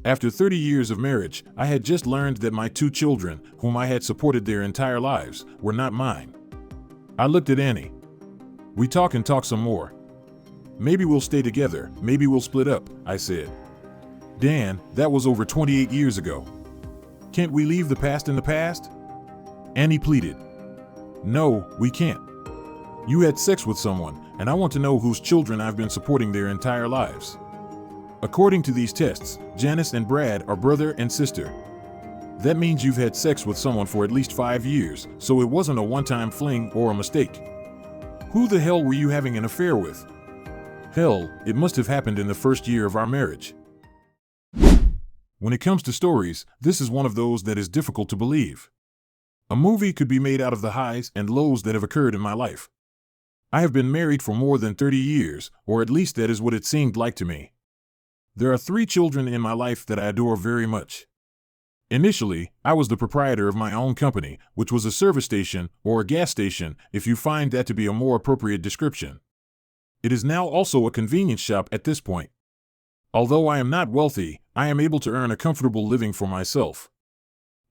After 30 years of marriage, I had just learned that my two children, whom I had supported their entire lives, were not mine. I looked at Annie. We talk and talk some more. Maybe we'll stay together, maybe we'll split up, I said. Dan, that was over 28 years ago. Can't we leave the past in the past? Annie pleaded. No, we can't. You had sex with someone, and I want to know whose children I've been supporting their entire lives. According to these tests, Janice and Brad are brother and sister. That means you've had sex with someone for at least 5 years, so it wasn't a one-time fling or a mistake. Who the hell were you having an affair with? Hell, it must have happened in the first year of our marriage. When it comes to stories, this is one of those that is difficult to believe. A movie could be made out of the highs and lows that have occurred in my life. I have been married for more than 30 years, or at least that is what it seemed like to me. There are 3 children in my life that I adore very much. Initially, I was the proprietor of my own company, which was a service station or a gas station, if you find that to be a more appropriate description. It is now also a convenience shop at this point. Although I am not wealthy, I am able to earn a comfortable living for myself.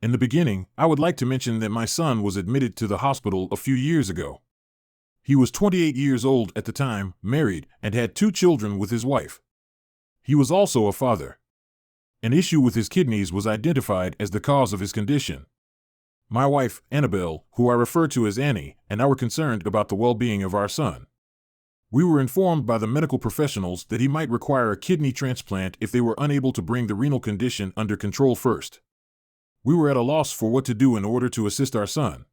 In the beginning, I would like to mention that my son was admitted to the hospital a few years ago. He was 28 years old at the time, married, and had 2 children with his wife. He was also a father. An issue with his kidneys was identified as the cause of his condition. My wife, Annabelle, who I refer to as Annie, and I were concerned about the well-being of our son. We were informed by the medical professionals that he might require a kidney transplant if they were unable to bring the renal condition under control first. We were at a loss for what to do in order to assist our son.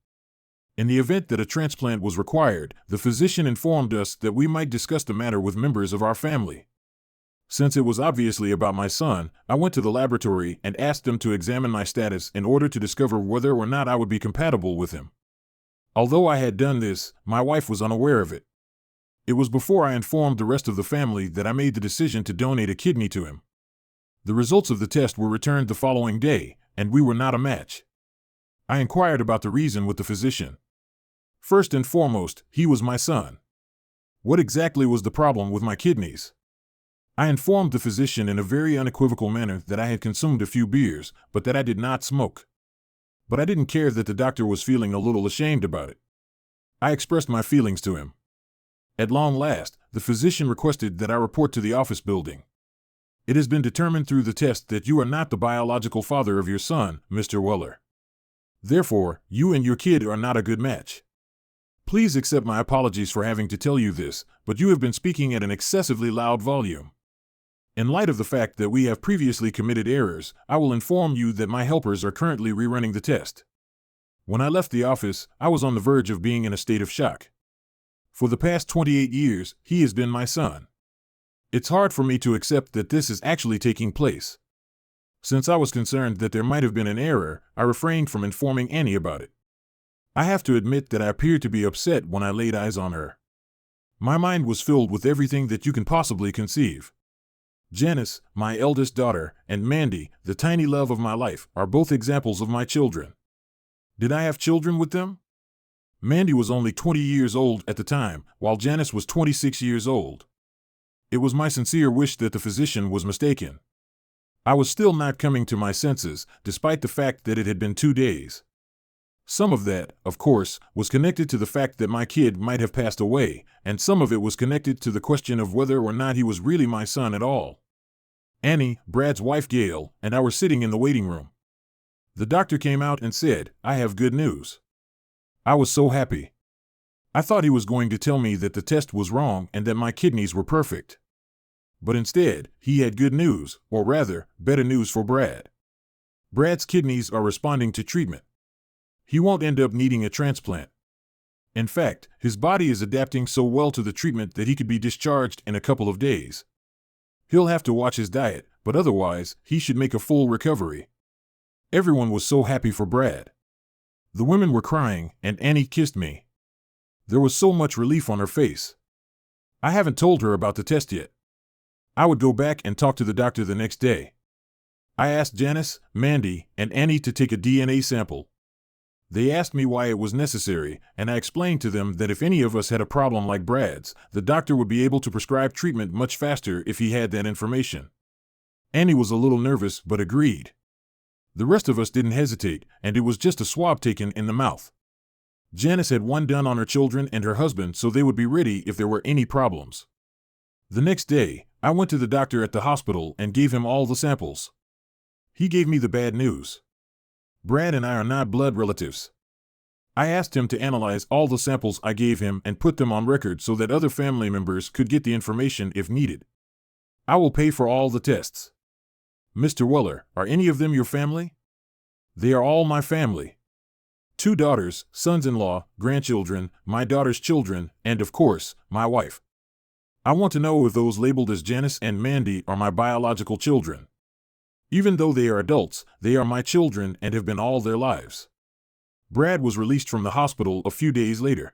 In the event that a transplant was required, the physician informed us that we might discuss the matter with members of our family. Since it was obviously about my son, I went to the laboratory and asked them to examine my status in order to discover whether or not I would be compatible with him. Although I had done this, my wife was unaware of it. It was before I informed the rest of the family that I made the decision to donate a kidney to him. The results of the test were returned the following day, and we were not a match. I inquired about the reason with the physician. First and foremost, he was my son. What exactly was the problem with my kidneys? I informed the physician in a very unequivocal manner that I had consumed a few beers, but that I did not smoke. But I didn't care that the doctor was feeling a little ashamed about it. I expressed my feelings to him. At long last, the physician requested that I report to the office building. It has been determined through the test that you are not the biological father of your son, Mr. Weller. Therefore, you and your kid are not a good match. Please accept my apologies for having to tell you this, but you have been speaking at an excessively loud volume. In light of the fact that we have previously committed errors, I will inform you that my helpers are currently rerunning the test. When I left the office, I was on the verge of being in a state of shock. For the past 28 years, he has been my son. It's hard for me to accept that this is actually taking place. Since I was concerned that there might have been an error, I refrained from informing Annie about it. I have to admit that I appeared to be upset when I laid eyes on her. My mind was filled with everything that you can possibly conceive. Janice, my eldest daughter, and Mandy, the tiny love of my life, are both examples of my children. Did I have children with them? Mandy was only 20 years old at the time, while Janice was 26 years old. It was my sincere wish that the physician was mistaken. I was still not coming to my senses, despite the fact that it had been 2 days. Some of that, of course, was connected to the fact that my kid might have passed away, and some of it was connected to the question of whether or not he was really my son at all. Annie, Brad's wife Gail, and I were sitting in the waiting room. The doctor came out and said, "I have good news." I was so happy. I thought he was going to tell me that the test was wrong and that my kidneys were perfect. But instead, he had good news, or rather, better news for Brad. Brad's kidneys are responding to treatment. He won't end up needing a transplant. In fact, his body is adapting so well to the treatment that he could be discharged in a couple of days. He'll have to watch his diet, but otherwise, he should make a full recovery. Everyone was so happy for Brad. The women were crying, and Annie kissed me. There was so much relief on her face. I haven't told her about the test yet. I would go back and talk to the doctor the next day. I asked Janice, Mandy, and Annie to take a DNA sample. They asked me why it was necessary, and I explained to them that if any of us had a problem like Brad's, the doctor would be able to prescribe treatment much faster if he had that information. Annie was a little nervous but agreed. The rest of us didn't hesitate, and it was just a swab taken in the mouth. Janice had one done on her children and her husband so they would be ready if there were any problems. The next day, I went to the doctor at the hospital and gave him all the samples. He gave me the bad news. Brad and I are not blood relatives. I asked him to analyze all the samples I gave him and put them on record so that other family members could get the information if needed. I will pay for all the tests. Mr. Weller, are any of them your family? They are all my family. 2 daughters, sons-in-law, grandchildren, my daughter's children, and of course, my wife. I want to know if those labeled as Janice and Mandy are my biological children. Even though they are adults, they are my children and have been all their lives. Brad was released from the hospital a few days later.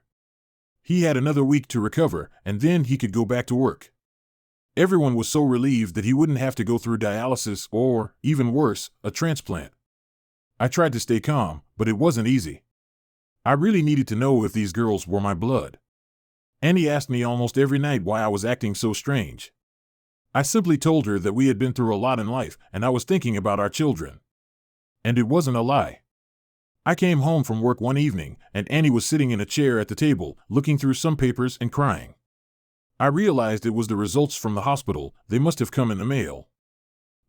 He had another week to recover, and then he could go back to work. Everyone was so relieved that he wouldn't have to go through dialysis or, even worse, a transplant. I tried to stay calm, but it wasn't easy. I really needed to know if these girls were my blood. Annie asked me almost every night why I was acting so strange. I simply told her that we had been through a lot in life and I was thinking about our children. And it wasn't a lie. I came home from work one evening and Annie was sitting in a chair at the table, looking through some papers and crying. I realized it was the results from the hospital. They must have come in the mail.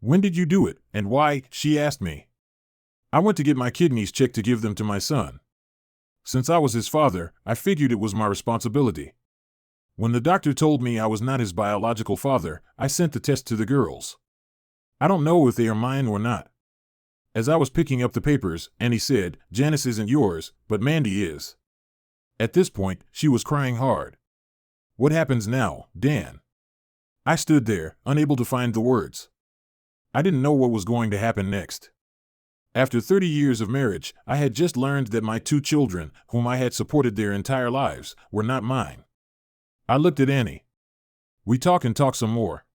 When did you do it, and why? She asked me. I went to get my kidneys checked to give them to my son. Since I was his father, I figured it was my responsibility. When the doctor told me I was not his biological father, I sent the test to the girls. I don't know if they are mine or not. As I was picking up the papers, Annie said, Janice isn't yours, but Mandy is. At this point, she was crying hard. What happens now, Dan? I stood there, unable to find the words. I didn't know what was going to happen next. After 30 years of marriage, I had just learned that my 2 children, whom I had supported their entire lives, were not mine. I looked at Annie. We talk and talk some more.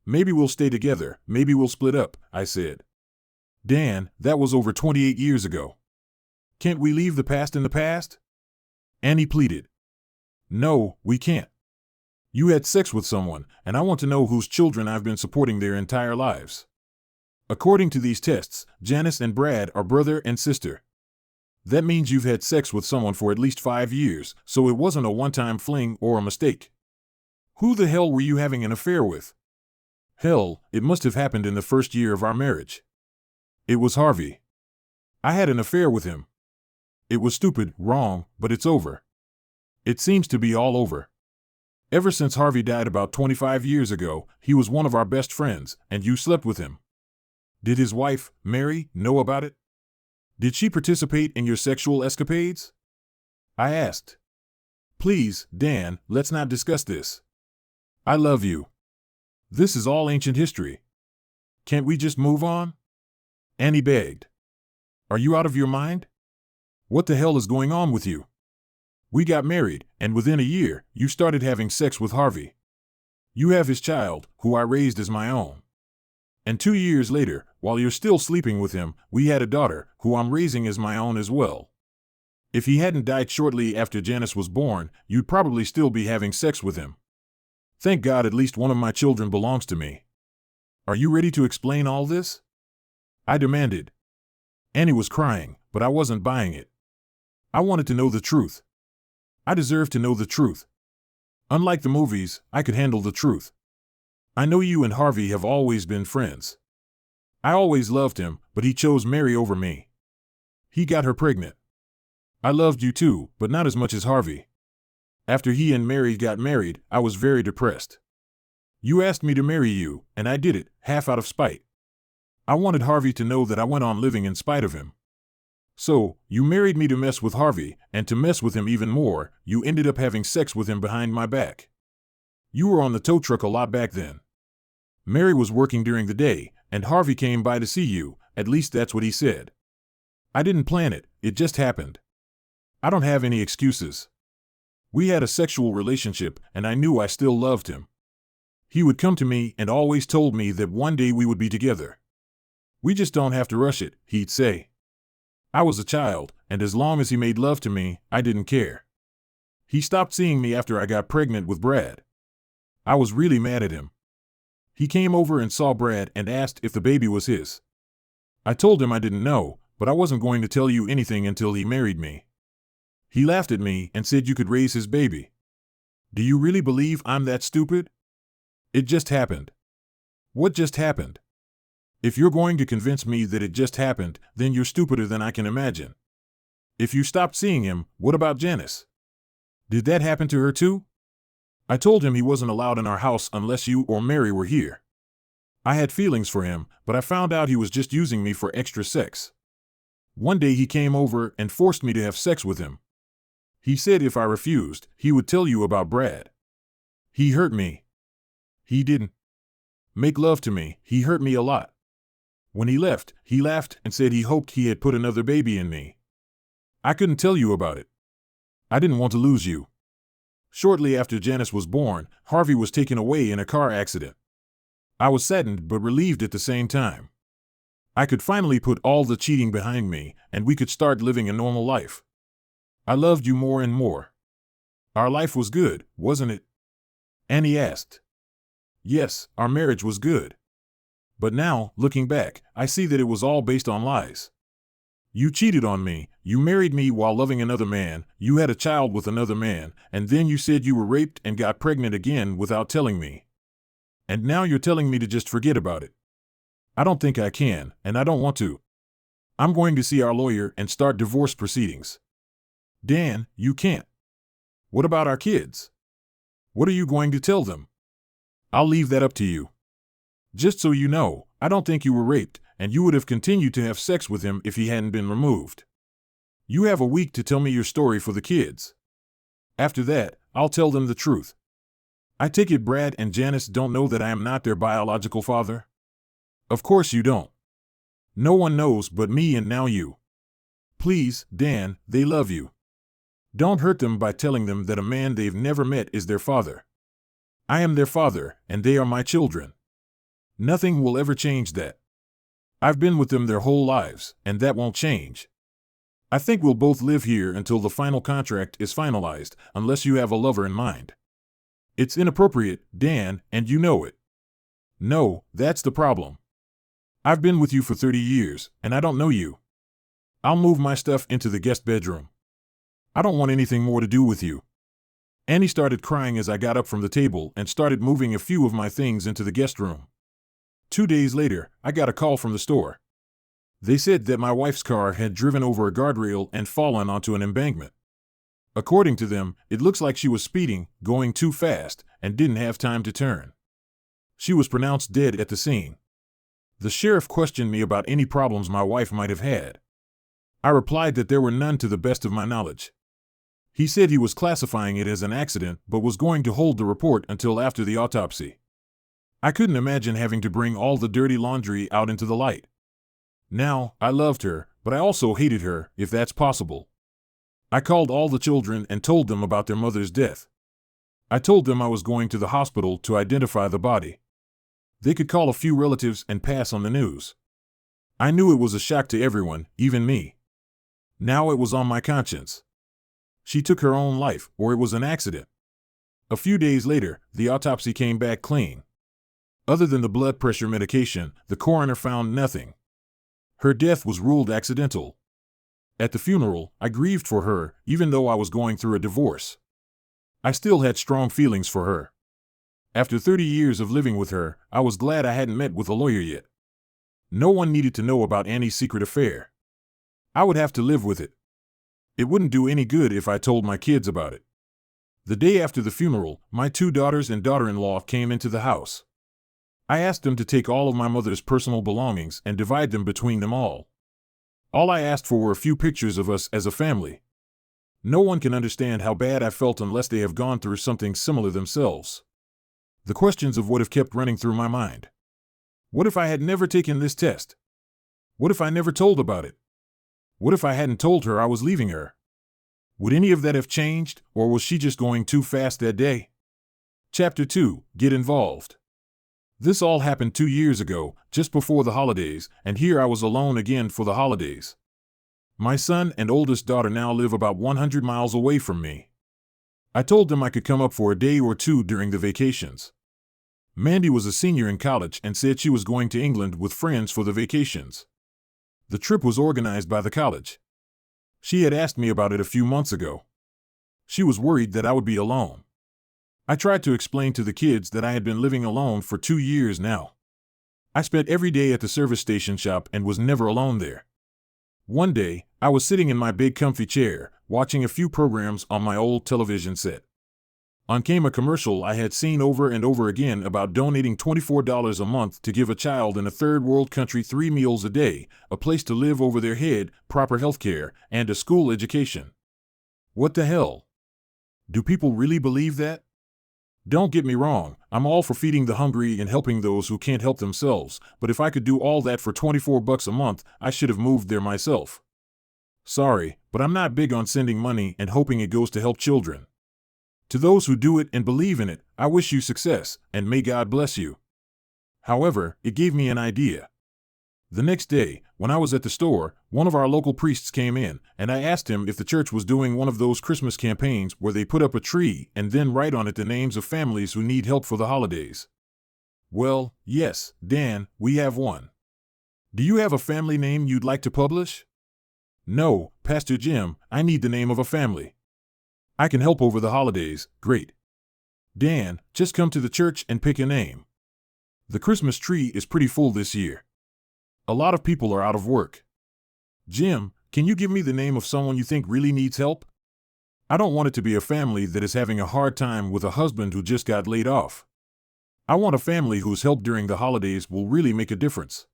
Maybe we'll stay together, maybe we'll split up, I said. Dan, that was over 28 years ago. Can't we leave the past in the past? Annie pleaded. No, we can't. You had sex with someone, and I want to know whose children I've been supporting their entire lives. According to these tests, Janice and Brad are brother and sister. That means you've had sex with someone for at least 5 years, so it wasn't a one-time fling or a mistake. Who the hell were you having an affair with? Hell, it must have happened in the first year of our marriage. It was Harvey. I had an affair with him. It was stupid, wrong, but it's over. It seems to be all over. Ever since Harvey died about 25 years ago, he was one of our best friends, and you slept with him. Did his wife, Mary, know about it? Did she participate in your sexual escapades? I asked. Please, Dan, let's not discuss this. I love you. This is all ancient history. Can't we just move on? Annie begged. Are you out of your mind? What the hell is going on with you? We got married, and within a year, you started having sex with Harvey. You have his child, who I raised as my own. And 2 years later, while you're still sleeping with him, we had a daughter, who I'm raising as my own as well. If he hadn't died shortly after Janice was born, you'd probably still be having sex with him. Thank God at least one of my children belongs to me. Are you ready to explain all this? I demanded. Annie was crying, but I wasn't buying it. I wanted to know the truth. I deserved to know the truth. Unlike the movies, I could handle the truth. I know you and Harvey have always been friends. I always loved him, but he chose Mary over me. He got her pregnant. I loved you too, but not as much as Harvey. After he and Mary got married, I was very depressed. You asked me to marry you, and I did it, half out of spite. I wanted Harvey to know that I went on living in spite of him. So, you married me to mess with Harvey, and to mess with him even more, you ended up having sex with him behind my back. You were on the tow truck a lot back then. Mary was working during the day, and Harvey came by to see you, at least that's what he said. I didn't plan it, it just happened. I don't have any excuses. We had a sexual relationship, and I knew I still loved him. He would come to me and always told me that one day we would be together. We just don't have to rush it, he'd say. I was a child, and as long as he made love to me, I didn't care. He stopped seeing me after I got pregnant with Brad. I was really mad at him. He came over and saw Brad and asked if the baby was his. I told him I didn't know, but I wasn't going to tell you anything until he married me. He laughed at me and said you could raise his baby. Do you really believe I'm that stupid? It just happened. What just happened? If you're going to convince me that it just happened, then you're stupider than I can imagine. If you stopped seeing him, what about Janice? Did that happen to her too? I told him he wasn't allowed in our house unless you or Mary were here. I had feelings for him, but I found out he was just using me for extra sex. One day he came over and forced me to have sex with him. He said if I refused, he would tell you about Brad. He hurt me. He didn't make love to me, he hurt me a lot. When he left, he laughed and said he hoped he had put another baby in me. I couldn't tell you about it. I didn't want to lose you. Shortly after Janice was born, Harvey was taken away in a car accident. I was saddened but relieved at the same time. I could finally put all the cheating behind me, and we could start living a normal life. I loved you more and more. Our life was good, wasn't it? Annie asked. Yes, our marriage was good. But now, looking back, I see that it was all based on lies. You cheated on me, you married me while loving another man, you had a child with another man, and then you said you were raped and got pregnant again without telling me. And now you're telling me to just forget about it. I don't think I can, and I don't want to. I'm going to see our lawyer and start divorce proceedings. Dan, you can't. What about our kids? What are you going to tell them? I'll leave that up to you. Just so you know, I don't think you were raped, and you would have continued to have sex with him if he hadn't been removed. You have a week to tell me your story for the kids. After that, I'll tell them the truth. I take it Brad and Janice don't know that I am not their biological father? Of course you don't. No one knows but me and now you. Please, Dan, they love you. Don't hurt them by telling them that a man they've never met is their father. I am their father, and they are my children. Nothing will ever change that. I've been with them their whole lives, and that won't change. I think we'll both live here until the final contract is finalized, unless you have a lover in mind. It's inappropriate, Dan, and you know it. No, that's the problem. I've been with you for 30 years, and I don't know you. I'll move my stuff into the guest bedroom. I don't want anything more to do with you. Annie started crying as I got up from the table and started moving a few of my things into the guest room. 2 days later, I got a call from the store. They said that my wife's car had driven over a guardrail and fallen onto an embankment. According to them, it looks like she was speeding, going too fast, and didn't have time to turn. She was pronounced dead at the scene. The sheriff questioned me about any problems my wife might have had. I replied that there were none to the best of my knowledge. He said he was classifying it as an accident but was going to hold the report until after the autopsy. I couldn't imagine having to bring all the dirty laundry out into the light. Now, I loved her, but I also hated her, if that's possible. I called all the children and told them about their mother's death. I told them I was going to the hospital to identify the body. They could call a few relatives and pass on the news. I knew it was a shock to everyone, even me. Now it was on my conscience. She took her own life, or it was an accident. A few days later, the autopsy came back clean. Other than the blood pressure medication, the coroner found nothing. Her death was ruled accidental. At the funeral, I grieved for her, even though I was going through a divorce. I still had strong feelings for her. After 30 years of living with her, I was glad I hadn't met with a lawyer yet. No one needed to know about Annie's secret affair. I would have to live with it. It wouldn't do any good if I told my kids about it. The day after the funeral, my 2 daughters and daughter-in-law came into the house. I asked them to take all of my mother's personal belongings and divide them between them all. All I asked for were a few pictures of us as a family. No one can understand how bad I felt unless they have gone through something similar themselves. The questions of what have kept running through my mind. What if I had never taken this test? What if I never told about it? What if I hadn't told her I was leaving her? Would any of that have changed, or was she just going too fast that day? Chapter 2, Get Involved. This all happened 2 years ago, just before the holidays, and here I was alone again for the holidays. My son and oldest daughter now live about 100 miles away from me. I told them I could come up for a day or 2 during the vacations. Mandy was a senior in college and said she was going to England with friends for the vacations. The trip was organized by the college. She had asked me about it a few months ago. She was worried that I would be alone. I tried to explain to the kids that I had been living alone for 2 years now. I spent every day at the service station shop and was never alone there. One day, I was sitting in my big comfy chair, watching a few programs on my old television set. On came a commercial I had seen over and over again about donating $24 a month to give a child in a third world country 3 meals a day, a place to live over their head, proper health care, and a school education. What the hell? Do people really believe that? Don't get me wrong, I'm all for feeding the hungry and helping those who can't help themselves, but if I could do all that for $24 a month, I should have moved there myself. Sorry, but I'm not big on sending money and hoping it goes to help children. To those who do it and believe in it, I wish you success, and may God bless you. However, it gave me an idea. The next day, when I was at the store, one of our local priests came in, and I asked him if the church was doing one of those Christmas campaigns where they put up a tree and then write on it the names of families who need help for the holidays. Well, yes, Dan, we have one. Do you have a family name you'd like to publish? No, Pastor Jim, I need the name of a family. I can help over the holidays, great. Dan, just come to the church and pick a name. The Christmas tree is pretty full this year. A lot of people are out of work. Jim, can you give me the name of someone you think really needs help? I don't want it to be a family that is having a hard time with a husband who just got laid off. I want a family whose help during the holidays will really make a difference.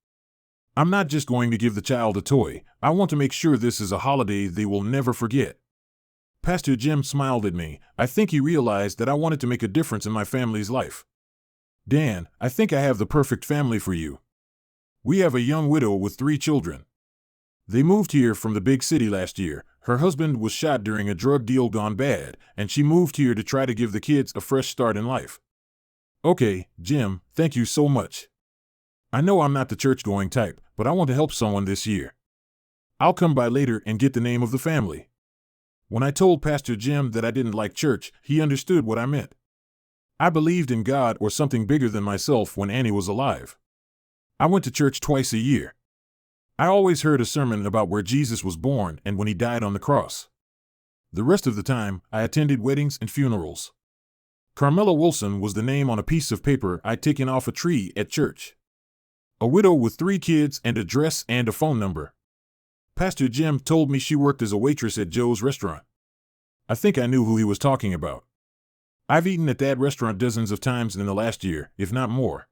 I'm not just going to give the child a toy. I want to make sure this is a holiday they will never forget. Pastor Jim smiled at me. I think he realized that I wanted to make a difference in my family's life. Dan, I think I have the perfect family for you. We have a young widow with 3 children. They moved here from the big city last year. Her husband was shot during a drug deal gone bad, and she moved here to try to give the kids a fresh start in life. Okay, Jim, thank you so much. I know I'm not the church-going type, but I want to help someone this year. I'll come by later and get the name of the family. When I told Pastor Jim that I didn't like church, he understood what I meant. I believed in God or something bigger than myself when Annie was alive. I went to church twice a year. I always heard a sermon about where Jesus was born and when he died on the cross. The rest of the time, I attended weddings and funerals. Carmela Wilson was the name on a piece of paper I'd taken off a tree at church. A widow with 3 kids and a dress and a phone number. Pastor Jim told me she worked as a waitress at Joe's restaurant. I think I knew who he was talking about. I've eaten at that restaurant dozens of times in the last year, if not more.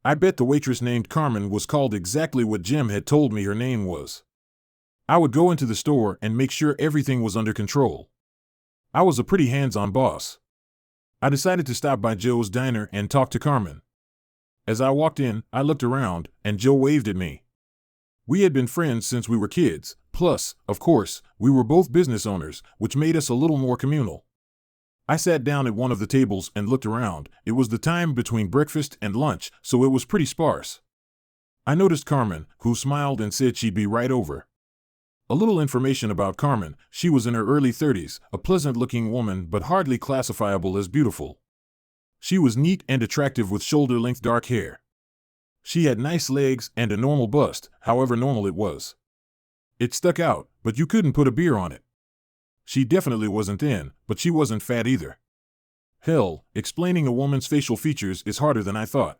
I bet the waitress named Carmen was called exactly what Jim had told me her name was. I would go into the store and make sure everything was under control. I was a pretty hands-on boss. I decided to stop by Joe's diner and talk to Carmen. As I walked in, I looked around, and Joe waved at me. We had been friends since we were kids, plus, of course, we were both business owners, which made us a little more communal. I sat down at one of the tables and looked around. It was the time between breakfast and lunch, so it was pretty sparse. I noticed Carmen, who smiled and said she'd be right over. A little information about Carmen: she was in her early 30s, a pleasant-looking woman but hardly classifiable as beautiful. She was neat and attractive with shoulder-length dark hair. She had nice legs and a normal bust, however normal it was. It stuck out, but you couldn't put a beer on it. She definitely wasn't thin, but she wasn't fat either. Hell, explaining a woman's facial features is harder than I thought.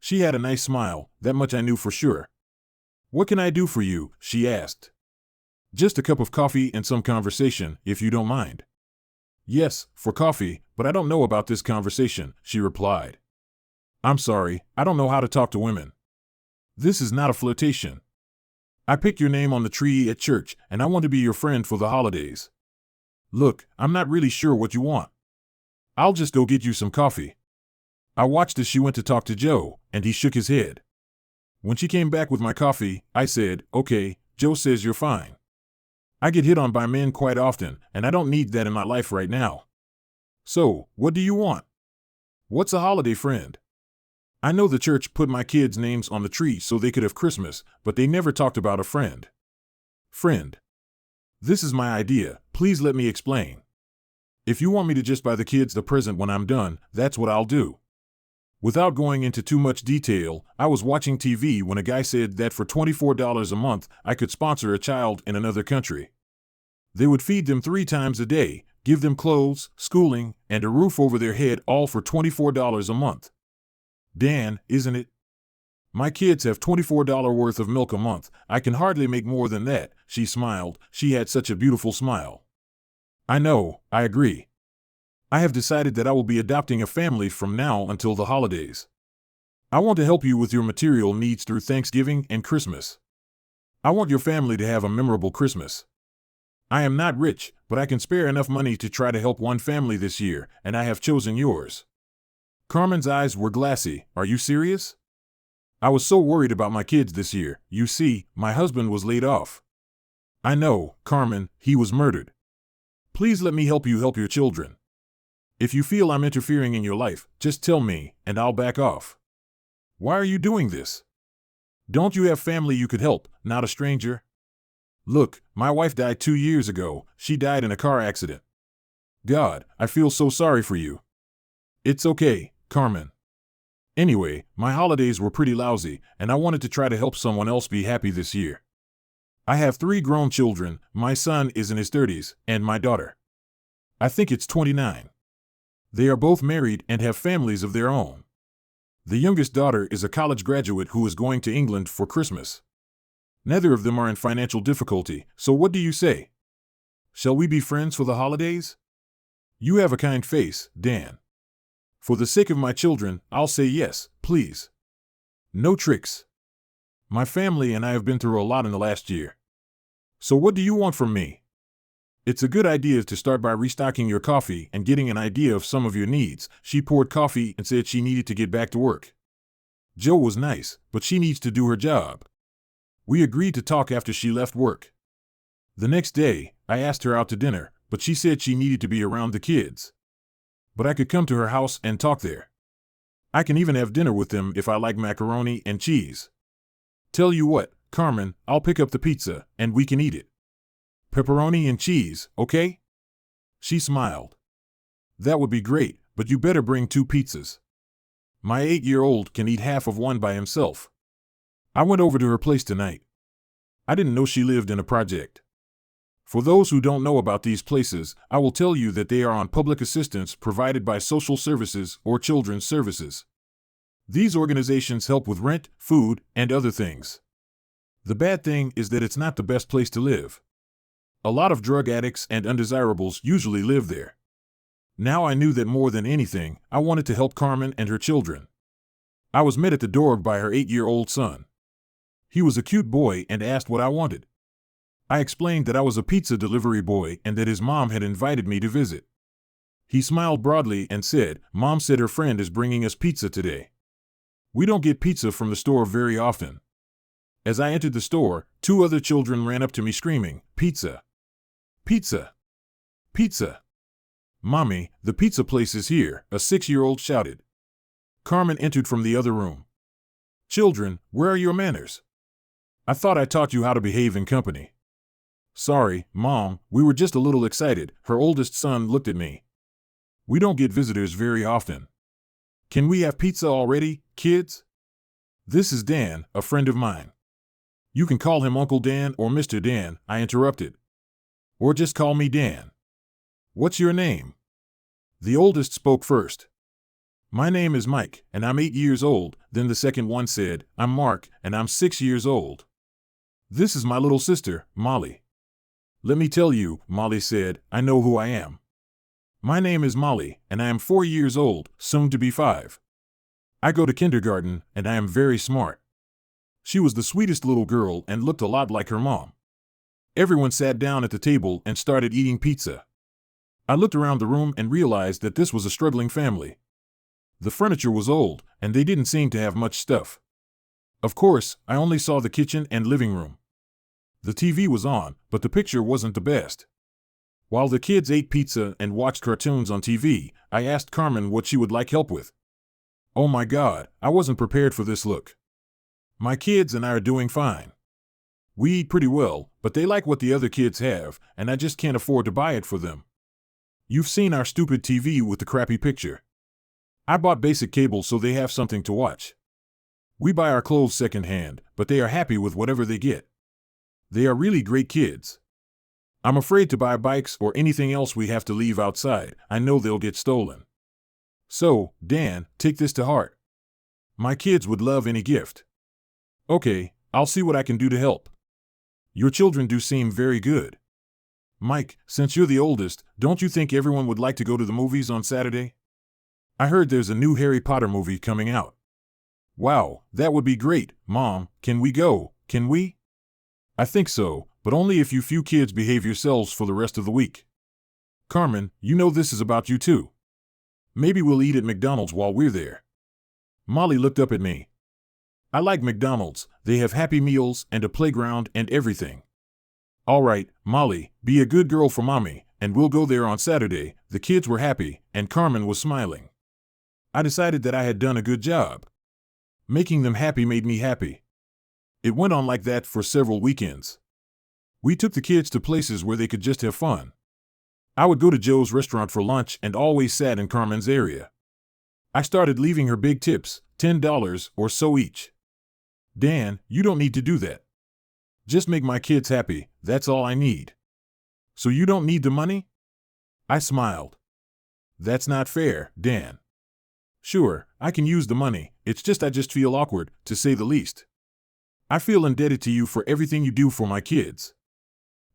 She had a nice smile, that much I knew for sure. "What can I do for you?" she asked. "Just a cup of coffee and some conversation, if you don't mind." "Yes, for coffee, but I don't know about this conversation," she replied. "I'm sorry, I don't know how to talk to women. This is not a flirtation. I picked your name on the tree at church, and I want to be your friend for the holidays. Look, I'm not really sure what you want. I'll just go get you some coffee." I watched as she went to talk to Joe, and he shook his head. When she came back with my coffee, I said, "Okay, Joe says you're fine. I get hit on by men quite often, and I don't need that in my life right now. So, what do you want? What's a holiday friend? I know the church put my kids' names on the tree so they could have Christmas, but they never talked about a friend." "Friend. This is my idea. Please let me explain. If you want me to just buy the kids the present when I'm done, that's what I'll do. Without going into too much detail, I was watching TV when a guy said that for $24 a month, I could sponsor a child in another country. They would feed them 3 times a day, give them clothes, schooling, and a roof over their head, all for $24 a month. Dan, isn't it? My kids have $24 worth of milk a month. I can hardly make more than that. She smiled. She had such a beautiful smile. I know, I agree. I have decided that I will be adopting a family from now until the holidays. I want to help you with your material needs through Thanksgiving and Christmas. I want your family to have a memorable Christmas. I am not rich, but I can spare enough money to try to help one family this year, and I have chosen yours. Carmen's eyes were glassy. Are you serious? I was so worried about my kids this year. You see, my husband was laid off. I know, Carmen, he was murdered. Please let me help you help your children. If you feel I'm interfering in your life, just tell me, and I'll back off. Why are you doing this? Don't you have family you could help, not a stranger? Look, my wife died 2 years ago. She died in a car accident. God, I feel so sorry for you. It's okay, Carmen. Anyway, my holidays were pretty lousy, and I wanted to try to help someone else be happy this year. I have 3 grown children. My son is in his 30s, and my daughter. I think it's 29. They are both married and have families of their own. The youngest daughter is a college graduate who is going to England for Christmas. Neither of them are in financial difficulty, so what do you say? Shall we be friends for the holidays? You have a kind face, Dan. For the sake of my children, I'll say yes, please. No tricks. My family and I have been through a lot in the last year. So what do you want from me? It's a good idea to start by restocking your coffee and getting an idea of some of your needs. She poured coffee and said she needed to get back to work. Joe was nice, but she needs to do her job. We agreed to talk after she left work. The next day, I asked her out to dinner, but she said she needed to be around the kids. But I could come to her house and talk there. I can even have dinner with them if I like macaroni and cheese. Tell you what, Carmen, I'll pick up the pizza, and we can eat it. Pepperoni and cheese, okay? She smiled. That would be great, but you better bring 2 pizzas. My 8-year-old can eat half of one by himself. I went over to her place tonight. I didn't know she lived in a project. For those who don't know about these places, I will tell you that they are on public assistance provided by social services or children's services. These organizations help with rent, food, and other things. The bad thing is that it's not the best place to live. A lot of drug addicts and undesirables usually live there. Now I knew that more than anything, I wanted to help Carmen and her children. I was met at the door by her 8-year-old son. He was a cute boy and asked what I wanted. I explained that I was a pizza delivery boy and that his mom had invited me to visit. He smiled broadly and said, "Mom said her friend is bringing us pizza today. We don't get pizza from the store very often." As I entered the store, 2 other children ran up to me screaming, "Pizza! Pizza! Pizza! Mommy, the pizza place is here," a 6-year-old shouted. Carmen entered from the other room. "Children, where are your manners? I thought I taught you how to behave in company." "Sorry, Mom, we were just a little excited," her oldest son looked at me. "We don't get visitors very often. Can we have pizza already, kids? This is Dan, a friend of mine." "You can call him Uncle Dan or Mr. Dan," I interrupted. "Or just call me Dan. What's your name?" The oldest spoke first. "My name is Mike, and I'm 8 years old." Then the second one said, "I'm Mark, and I'm 6 years old. This is my little sister, Molly." "Let me tell you," Molly said, "I know who I am. My name is Molly, and I am 4 years old, soon to be 5. I go to kindergarten, and I am very smart." She was the sweetest little girl and looked a lot like her mom. Everyone sat down at the table and started eating pizza. I looked around the room and realized that this was a struggling family. The furniture was old, and they didn't seem to have much stuff. Of course, I only saw the kitchen and living room. The TV was on, but the picture wasn't the best. While the kids ate pizza and watched cartoons on TV, I asked Carmen what she would like help with. Oh my God, I wasn't prepared for this look. My kids and I are doing fine. We eat pretty well, but they like what the other kids have, and I just can't afford to buy it for them. You've seen our stupid TV with the crappy picture. I bought basic cable so they have something to watch. We buy our clothes secondhand, but they are happy with whatever they get. They are really great kids. I'm afraid to buy bikes or anything else we have to leave outside. I know they'll get stolen. So, Dan, take this to heart. My kids would love any gift. Okay, I'll see what I can do to help. Your children do seem very good. Mike, since you're the oldest, don't you think everyone would like to go to the movies on Saturday? I heard there's a new Harry Potter movie coming out. Wow, that would be great, Mom. Can we go? Can we? I think so, but only if you few kids behave yourselves for the rest of the week. Carmen, you know this is about you too. Maybe we'll eat at McDonald's while we're there. Molly looked up at me. I like McDonald's. They have Happy Meals and a playground and everything. All right, Molly, be a good girl for Mommy, and we'll go there on Saturday. The kids were happy, and Carmen was smiling. I decided that I had done a good job. Making them happy made me happy. It went on like that for several weekends. We took the kids to places where they could just have fun. I would go to Joe's restaurant for lunch and always sat in Carmen's area. I started leaving her big tips, $10 or so each. Dan, you don't need to do that. Just make my kids happy, that's all I need. So you don't need the money? I smiled. That's not fair, Dan. Sure, I can use the money, I just feel awkward, to say the least. I feel indebted to you for everything you do for my kids.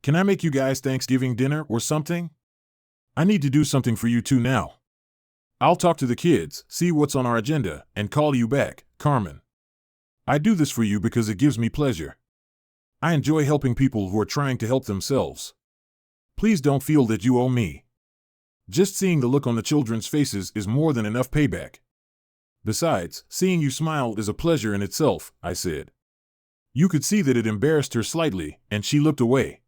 Can I make you guys Thanksgiving dinner or something? I need to do something for you too now. I'll talk to the kids, see what's on our agenda, and call you back, Carmen. I do this for you because it gives me pleasure. I enjoy helping people who are trying to help themselves. Please don't feel that you owe me. Just seeing the look on the children's faces is more than enough payback. Besides, seeing you smile is a pleasure in itself, I said. You could see that it embarrassed her slightly, and she looked away.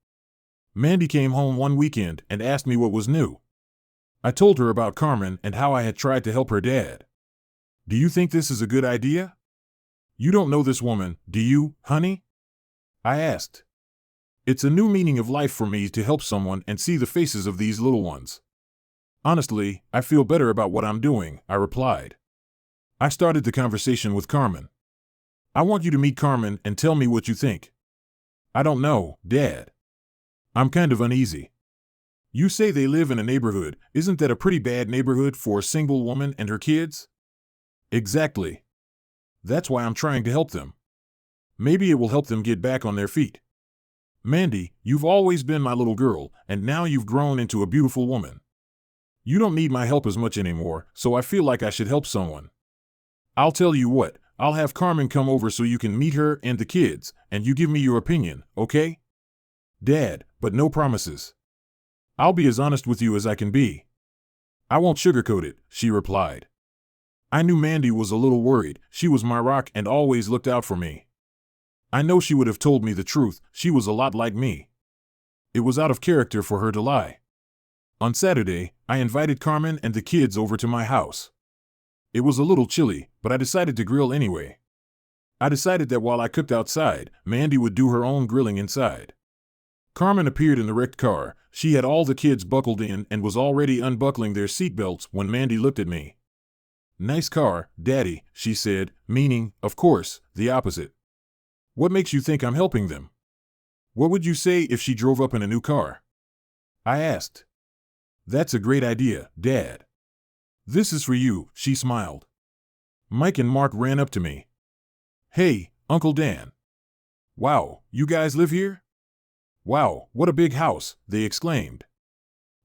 Mandy came home one weekend and asked me what was new. I told her about Carmen and how I had tried to help her dad. Do you think this is a good idea? You don't know this woman, do you, honey? I asked. It's a new meaning of life for me to help someone and see the faces of these little ones. Honestly, I feel better about what I'm doing, I replied. I started the conversation with Carmen. I want you to meet Carmen and tell me what you think. I don't know, Dad. I'm kind of uneasy. You say they live in a neighborhood. Isn't that a pretty bad neighborhood for a single woman and her kids? Exactly. That's why I'm trying to help them. Maybe it will help them get back on their feet. Mandy, you've always been my little girl, and now you've grown into a beautiful woman. You don't need my help as much anymore, so I feel like I should help someone. I'll tell you what, I'll have Carmen come over so you can meet her and the kids, and you give me your opinion, okay? Dad, but no promises. I'll be as honest with you as I can be. I won't sugarcoat it, she replied. I knew Mandy was a little worried. She was my rock and always looked out for me. I know she would have told me the truth. She was a lot like me. It was out of character for her to lie. On Saturday, I invited Carmen and the kids over to my house. It was a little chilly, but I decided to grill anyway. I decided that while I cooked outside, Mandy would do her own grilling inside. Carmen appeared in the wrecked car. She had all the kids buckled in and was already unbuckling their seatbelts when Mandy looked at me. Nice car, Daddy, she said, meaning, of course, the opposite. What makes you think I'm helping them? What would you say if she drove up in a new car? I asked. That's a great idea, Dad. This is for you, she smiled. Mike and Mark ran up to me. Hey, Uncle Dan. Wow, you guys live here? Wow, what a big house, they exclaimed.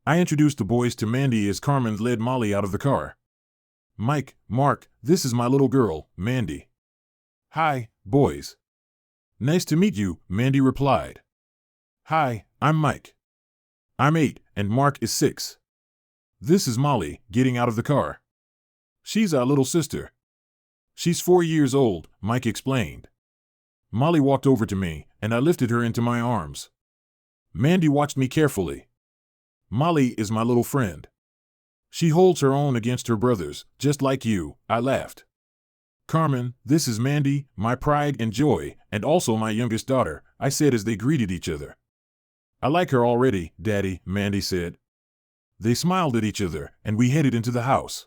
I introduced the boys to Mandy as Carmen led Molly out of the car. Mike, Mark, this is my little girl, Mandy. Hi, boys. Nice to meet you, Mandy replied. Hi, I'm Mike. I'm 8, and Mark is 6. This is Molly, getting out of the car. She's our little sister. She's 4 years old, Mike explained. Molly walked over to me, and I lifted her into my arms. Mandy watched me carefully. Molly is my little friend. She holds her own against her brothers, just like you, I laughed. Carmen, this is Mandy, my pride and joy, and also my youngest daughter, I said as they greeted each other. I like her already, Daddy, Mandy said. They smiled at each other, and we headed into the house.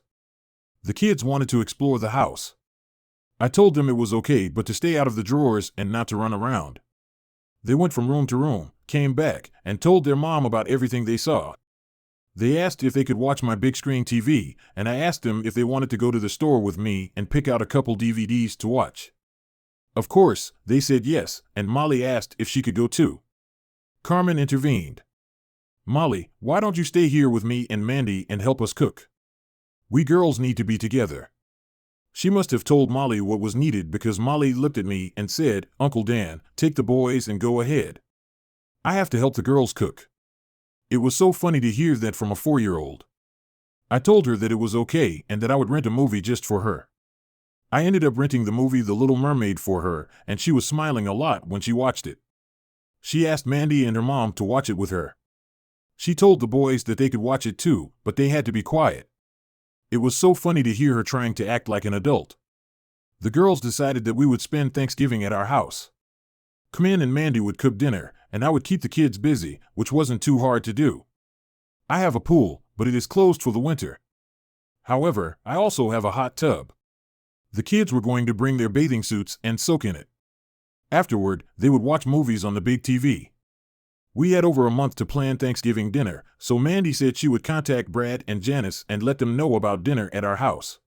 The kids wanted to explore the house. I told them it was okay, but to stay out of the drawers and not to run around. They went from room to room, came back, and told their mom about everything they saw. They asked if they could watch my big screen TV, and I asked them if they wanted to go to the store with me and pick out a couple DVDs to watch. Of course, they said yes, and Molly asked if she could go too. Carmen intervened. "Molly, why don't you stay here with me and Mandy and help us cook? We girls need to be together." She must have told Molly what was needed because Molly looked at me and said, "Uncle Dan, take the boys and go ahead. I have to help the girls cook." It was so funny to hear that from a 4-year-old. I told her that it was okay and that I would rent a movie just for her. I ended up renting the movie The Little Mermaid for her, and she was smiling a lot when she watched it. She asked Mandy and her mom to watch it with her. She told the boys that they could watch it too, but they had to be quiet. It was so funny to hear her trying to act like an adult. The girls decided that we would spend Thanksgiving at our house. Corinne and Mandy would cook dinner, and I would keep the kids busy, which wasn't too hard to do. I have a pool, but it is closed for the winter. However, I also have a hot tub. The kids were going to bring their bathing suits and soak in it. Afterward, they would watch movies on the big TV. We had over a month to plan Thanksgiving dinner, so Mandy said she would contact Brad and Janice and let them know about dinner at our house.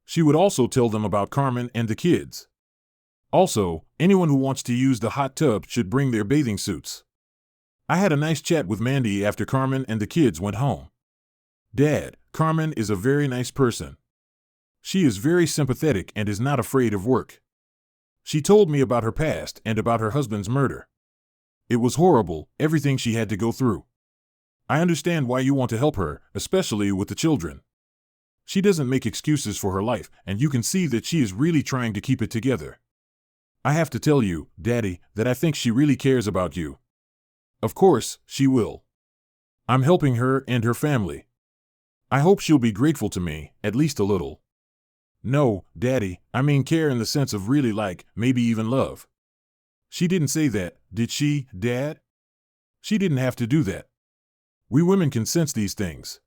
She would also tell them about Carmen and the kids. Also, anyone who wants to use the hot tub should bring their bathing suits. I had a nice chat with Mandy after Carmen and the kids went home. "Dad, Carmen is a very nice person. She is very sympathetic and is not afraid of work. She told me about her past and about her husband's murder. It was horrible, everything she had to go through. I understand why you want to help her, especially with the children. She doesn't make excuses for her life, and you can see that she is really trying to keep it together. I have to tell you, Daddy, that I think she really cares about you. Of course, she will. I'm helping her and her family. I hope she'll be grateful to me, at least a little. No, Daddy, I mean care in the sense of really like, maybe even love. She didn't say that, did she, Dad? She didn't have to do that. We women can sense these things.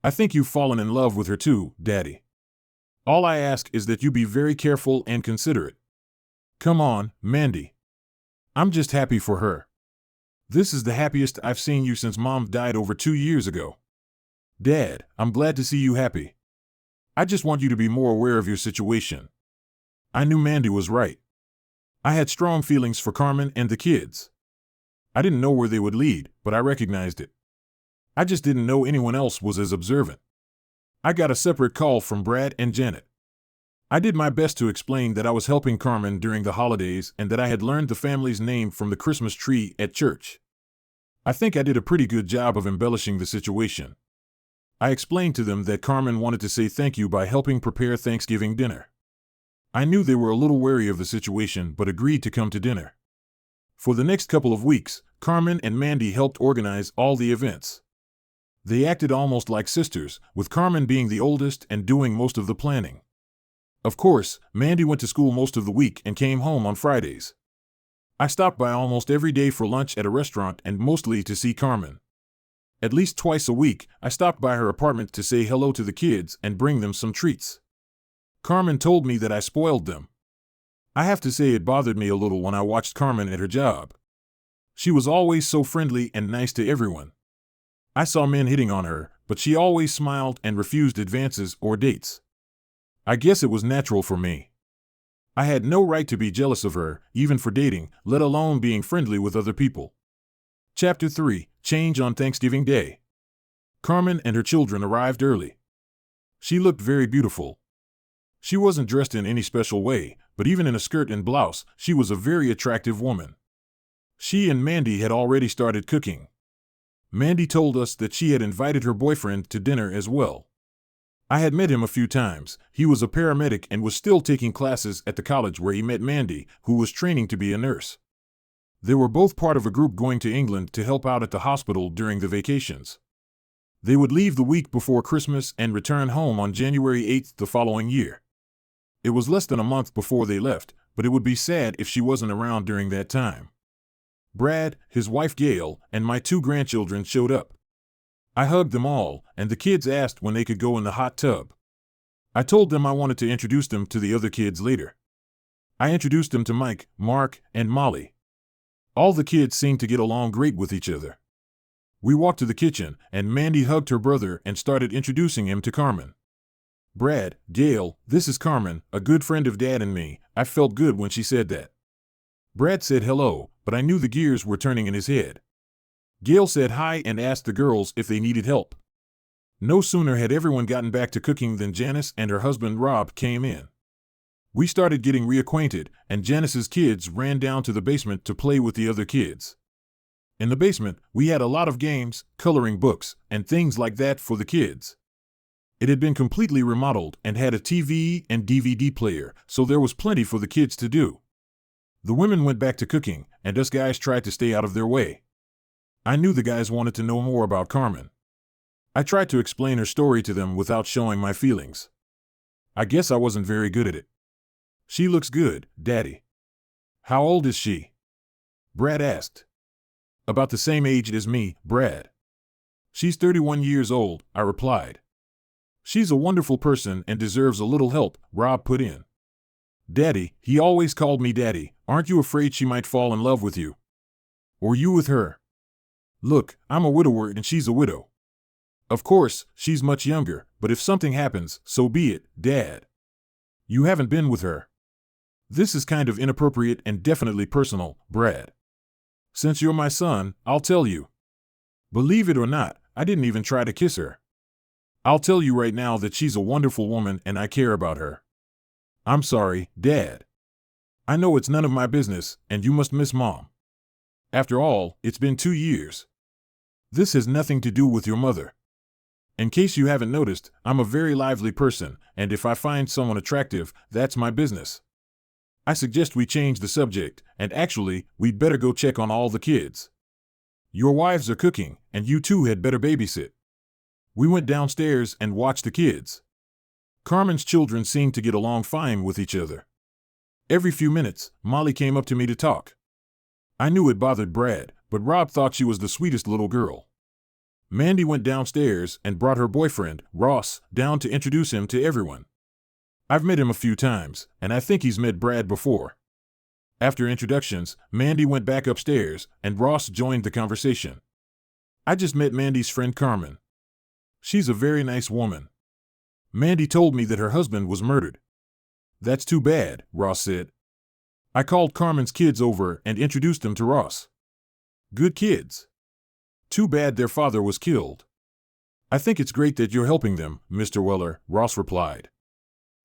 I think you've fallen in love with her too, Daddy. All I ask is that you be very careful and considerate. Come on, Mandy. I'm just happy for her. This is the happiest I've seen you since Mom died over 2 years ago. Dad, I'm glad to see you happy. I just want you to be more aware of your situation." I knew Mandy was right. I had strong feelings for Carmen and the kids. I didn't know where they would lead, but I recognized it. I just didn't know anyone else was as observant. I got a separate call from Brad and Janet. I did my best to explain that I was helping Carmen during the holidays and that I had learned the family's name from the Christmas tree at church. I think I did a pretty good job of embellishing the situation. I explained to them that Carmen wanted to say thank you by helping prepare Thanksgiving dinner. I knew they were a little wary of the situation but agreed to come to dinner. For the next couple of weeks, Carmen and Mandy helped organize all the events. They acted almost like sisters, with Carmen being the oldest and doing most of the planning. Of course, Mandy went to school most of the week and came home on Fridays. I stopped by almost every day for lunch at a restaurant and mostly to see Carmen. At least twice a week, I stopped by her apartment to say hello to the kids and bring them some treats. Carmen told me that I spoiled them. I have to say it bothered me a little when I watched Carmen at her job. She was always so friendly and nice to everyone. I saw men hitting on her, but she always smiled and refused advances or dates. I guess it was natural for me. I had no right to be jealous of her, even for dating, let alone being friendly with other people. Chapter 3: Change on Thanksgiving Day. Carmen and her children arrived early. She looked very beautiful. She wasn't dressed in any special way, but even in a skirt and blouse, she was a very attractive woman. She and Mandy had already started cooking. Mandy told us that she had invited her boyfriend to dinner as well. I had met him a few times. He was a paramedic and was still taking classes at the college where he met Mandy, who was training to be a nurse. They were both part of a group going to England to help out at the hospital during the vacations. They would leave the week before Christmas and return home on January 8th the following year. It was less than a month before they left, but it would be sad if she wasn't around during that time. Brad, his wife Gail, and my 2 grandchildren showed up. I hugged them all, and the kids asked when they could go in the hot tub. I told them I wanted to introduce them to the other kids later. I introduced them to Mike, Mark, and Molly. All the kids seemed to get along great with each other. We walked to the kitchen, and Mandy hugged her brother and started introducing him to Carmen. Brad, Gail, this is Carmen, a good friend of Dad and me. I felt good when she said that. Brad said hello, but I knew the gears were turning in his head. Gail said hi and asked the girls if they needed help. No sooner had everyone gotten back to cooking than Janice and her husband Rob came in. We started getting reacquainted, and Janice's kids ran down to the basement to play with the other kids. In the basement, we had a lot of games, coloring books, and things like that for the kids. It had been completely remodeled and had a TV and DVD player, so there was plenty for the kids to do. The women went back to cooking, and us guys tried to stay out of their way. I knew the guys wanted to know more about Carmen. I tried to explain her story to them without showing my feelings. I guess I wasn't very good at it. She looks good, Daddy. How old is she? Brad asked. About the same age as me, Brad. She's 31 years old, I replied. She's a wonderful person and deserves a little help, Rob put in. Daddy, he always called me Daddy. Aren't you afraid she might fall in love with you? Or you with her? Look, I'm a widower and she's a widow. Of course, she's much younger, but if something happens, so be it, Dad. You haven't been with her. This is kind of inappropriate and definitely personal, Brad. Since you're my son, I'll tell you. Believe it or not, I didn't even try to kiss her. I'll tell you right now that she's a wonderful woman and I care about her. I'm sorry, Dad. I know it's none of my business, and you must miss Mom. After all, it's been 2 years. This has nothing to do with your mother. In case you haven't noticed, I'm a very lively person, and if I find someone attractive, that's my business. I suggest we change the subject, and actually, we'd better go check on all the kids. Your wives are cooking, and you two had better babysit. We went downstairs and watched the kids. Carmen's children seemed to get along fine with each other. Every few minutes, Molly came up to me to talk. I knew it bothered Brad, but Rob thought she was the sweetest little girl. Mandy went downstairs and brought her boyfriend, Ross, down to introduce him to everyone. I've met him a few times, and I think he's met Brad before. After introductions, Mandy went back upstairs, and Ross joined the conversation. I just met Mandy's friend Carmen. She's a very nice woman. Mandy told me that her husband was murdered. That's too bad, Ross said. I called Carmen's kids over and introduced them to Ross. Good kids. Too bad their father was killed. I think it's great that you're helping them, Mr. Weller, Ross replied.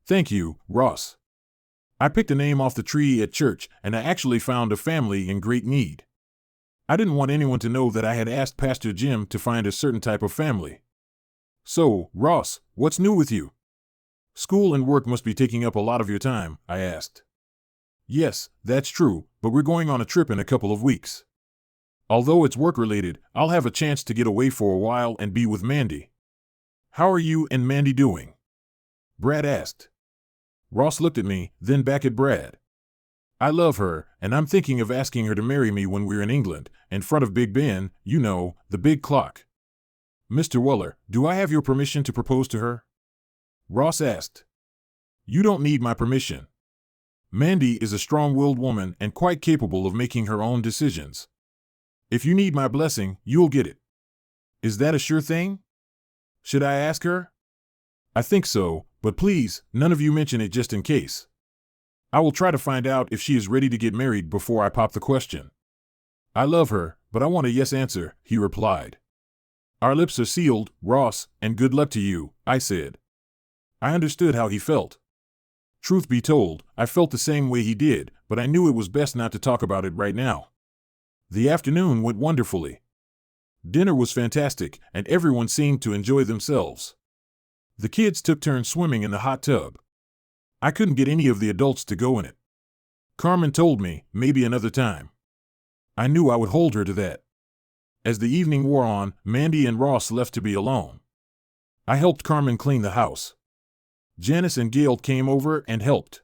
Thank you, Ross. I picked a name off the tree at church, and I actually found a family in great need. I didn't want anyone to know that I had asked Pastor Jim to find a certain type of family. So, Ross, what's new with you? School and work must be taking up a lot of your time, I asked. Yes, that's true, but we're going on a trip in a couple of weeks. Although it's work-related, I'll have a chance to get away for a while and be with Mandy. How are you and Mandy doing? Brad asked. Ross looked at me, then back at Brad. I love her, and I'm thinking of asking her to marry me when we're in England, in front of Big Ben, you know, the big clock. Mr. Weller, do I have your permission to propose to her? Ross asked. You don't need my permission. Mandy is a strong-willed woman and quite capable of making her own decisions. If you need my blessing, you'll get it. Is that a sure thing? Should I ask her? I think so, but please, none of you mention it just in case. I will try to find out if she is ready to get married before I pop the question. I love her, but I want a yes answer, he replied. Our lips are sealed, Ross, and good luck to you, I said. I understood how he felt. Truth be told, I felt the same way he did, but I knew it was best not to talk about it right now. The afternoon went wonderfully. Dinner was fantastic, and everyone seemed to enjoy themselves. The kids took turns swimming in the hot tub. I couldn't get any of the adults to go in it. Carmen told me, maybe another time. I knew I would hold her to that. As the evening wore on, Mandy and Ross left to be alone. I helped Carmen clean the house. Janice and Gail came over and helped.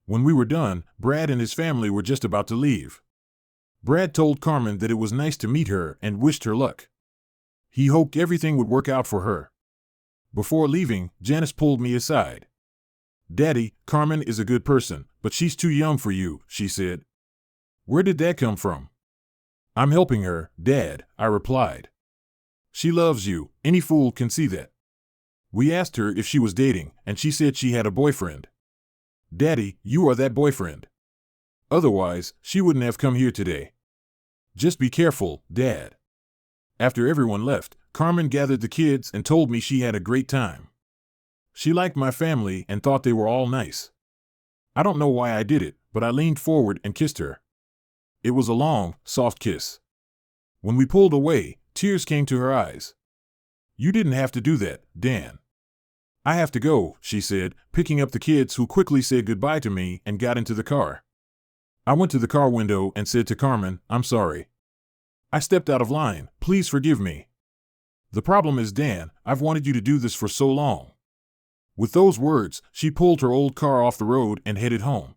When we were done, Brad and his family were just about to leave. Brad told Carmen that it was nice to meet her and wished her luck. He hoped everything would work out for her. Before leaving, Janice pulled me aside. "Daddy, Carmen is a good person, but she's too young for you," she said. "Where did that come from?" "I'm helping her, Dad," I replied. "She loves you, any fool can see that." We asked her if she was dating, and she said she had a boyfriend. "Daddy, you are that boyfriend. Otherwise, she wouldn't have come here today. Just be careful, Dad." After everyone left, Carmen gathered the kids and told me she had a great time. She liked my family and thought they were all nice. I don't know why I did it, but I leaned forward and kissed her. It was a long, soft kiss. When we pulled away, tears came to her eyes. "You didn't have to do that, Dan." "I have to go," she said, picking up the kids, who quickly said goodbye to me and got into the car. I went to the car window and said to Carmen, "I'm sorry. I stepped out of line. Please forgive me. The problem is, Dan, I've wanted you to do this for so long." With those words, she pulled her old car off the road and headed home.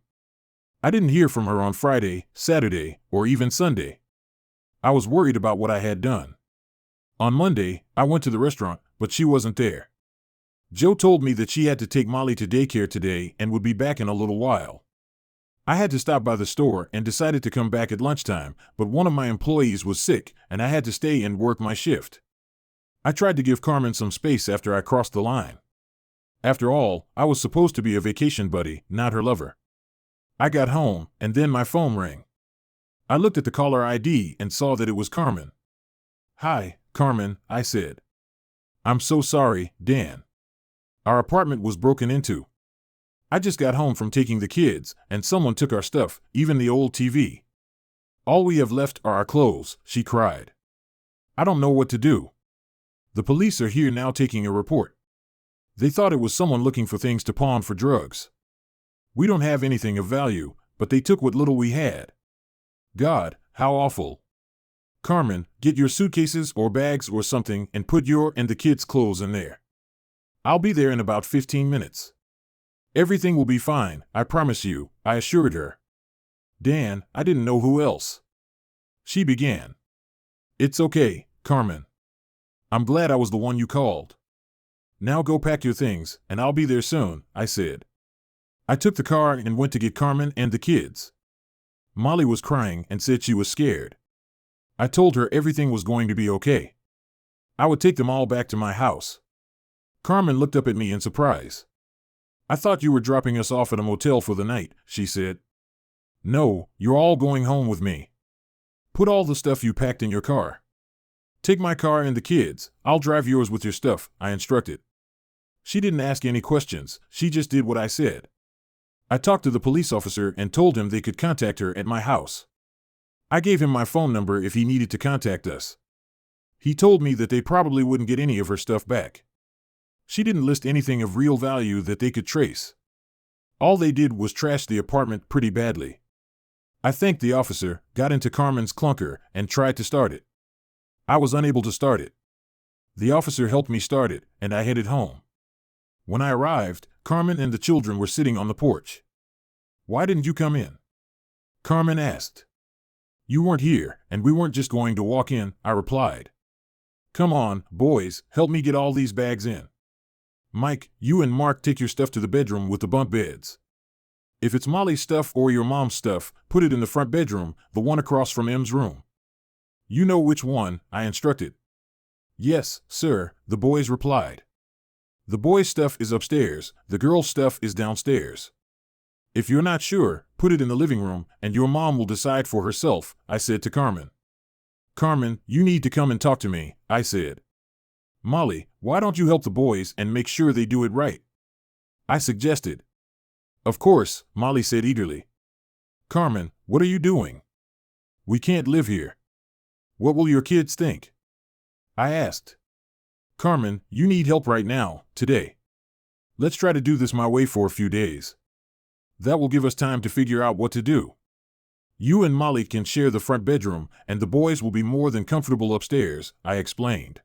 I didn't hear from her on Friday, Saturday, or even Sunday. I was worried about what I had done. On Monday, I went to the restaurant, but she wasn't there. Joe told me that she had to take Molly to daycare today and would be back in a little while. I had to stop by the store and decided to come back at lunchtime, but one of my employees was sick and I had to stay and work my shift. I tried to give Carmen some space after I crossed the line. After all, I was supposed to be a vacation buddy, not her lover. I got home, and then my phone rang. I looked at the caller ID and saw that it was Carmen. "Hi, Carmen," I said. "I'm so sorry, Dan. Our apartment was broken into. I just got home from taking the kids, and someone took our stuff, even the old TV. All we have left are our clothes," she cried. "I don't know what to do. The police are here now taking a report. They thought it was someone looking for things to pawn for drugs. We don't have anything of value, but they took what little we had. God, how awful. Carmen, get your suitcases or bags or something and put your and the kids' clothes in there. I'll be there in about 15 minutes. Everything will be fine, I promise you," I assured her. "Dan, I didn't know who else." She began. "It's okay, Carmen. I'm glad I was the one you called. Now go pack your things, and I'll be there soon," I said. I took the car and went to get Carmen and the kids. Molly was crying and said she was scared. I told her everything was going to be okay. I would take them all back to my house. Carmen looked up at me in surprise. "I thought you were dropping us off at a motel for the night," she said. "No, you're all going home with me. Put all the stuff you packed in your car. Take my car and the kids, I'll drive yours with your stuff," I instructed. She didn't ask any questions, she just did what I said. I talked to the police officer and told him they could contact her at my house. I gave him my phone number if he needed to contact us. He told me that they probably wouldn't get any of her stuff back. She didn't list anything of real value that they could trace. All they did was trash the apartment pretty badly. I thanked the officer, got into Carmen's clunker, and tried to start it. I was unable to start it. The officer helped me start it, and I headed home. When I arrived, Carmen and the children were sitting on the porch. "Why didn't you come in?" Carmen asked. "You weren't here, and we weren't just going to walk in," I replied. "Come on, boys, help me get all these bags in. Mike, you and Mark take your stuff to the bedroom with the bunk beds. If it's Molly's stuff or your mom's stuff, put it in the front bedroom, the one across from M's room." "You know which one," I instructed. "Yes, sir," the boys replied. "The boys' stuff is upstairs, the girls' stuff is downstairs. If you're not sure, put it in the living room, and your mom will decide for herself," I said to Carmen. "Carmen, you need to come and talk to me," I said. "Molly, why don't you help the boys and make sure they do it right?" I suggested. "Of course," Molly said eagerly. "Carmen, what are you doing? We can't live here. What will your kids think?" I asked. "Carmen, you need help right now, today. Let's try to do this my way for a few days. That will give us time to figure out what to do. You and Molly can share the front bedroom, and the boys will be more than comfortable upstairs," I explained.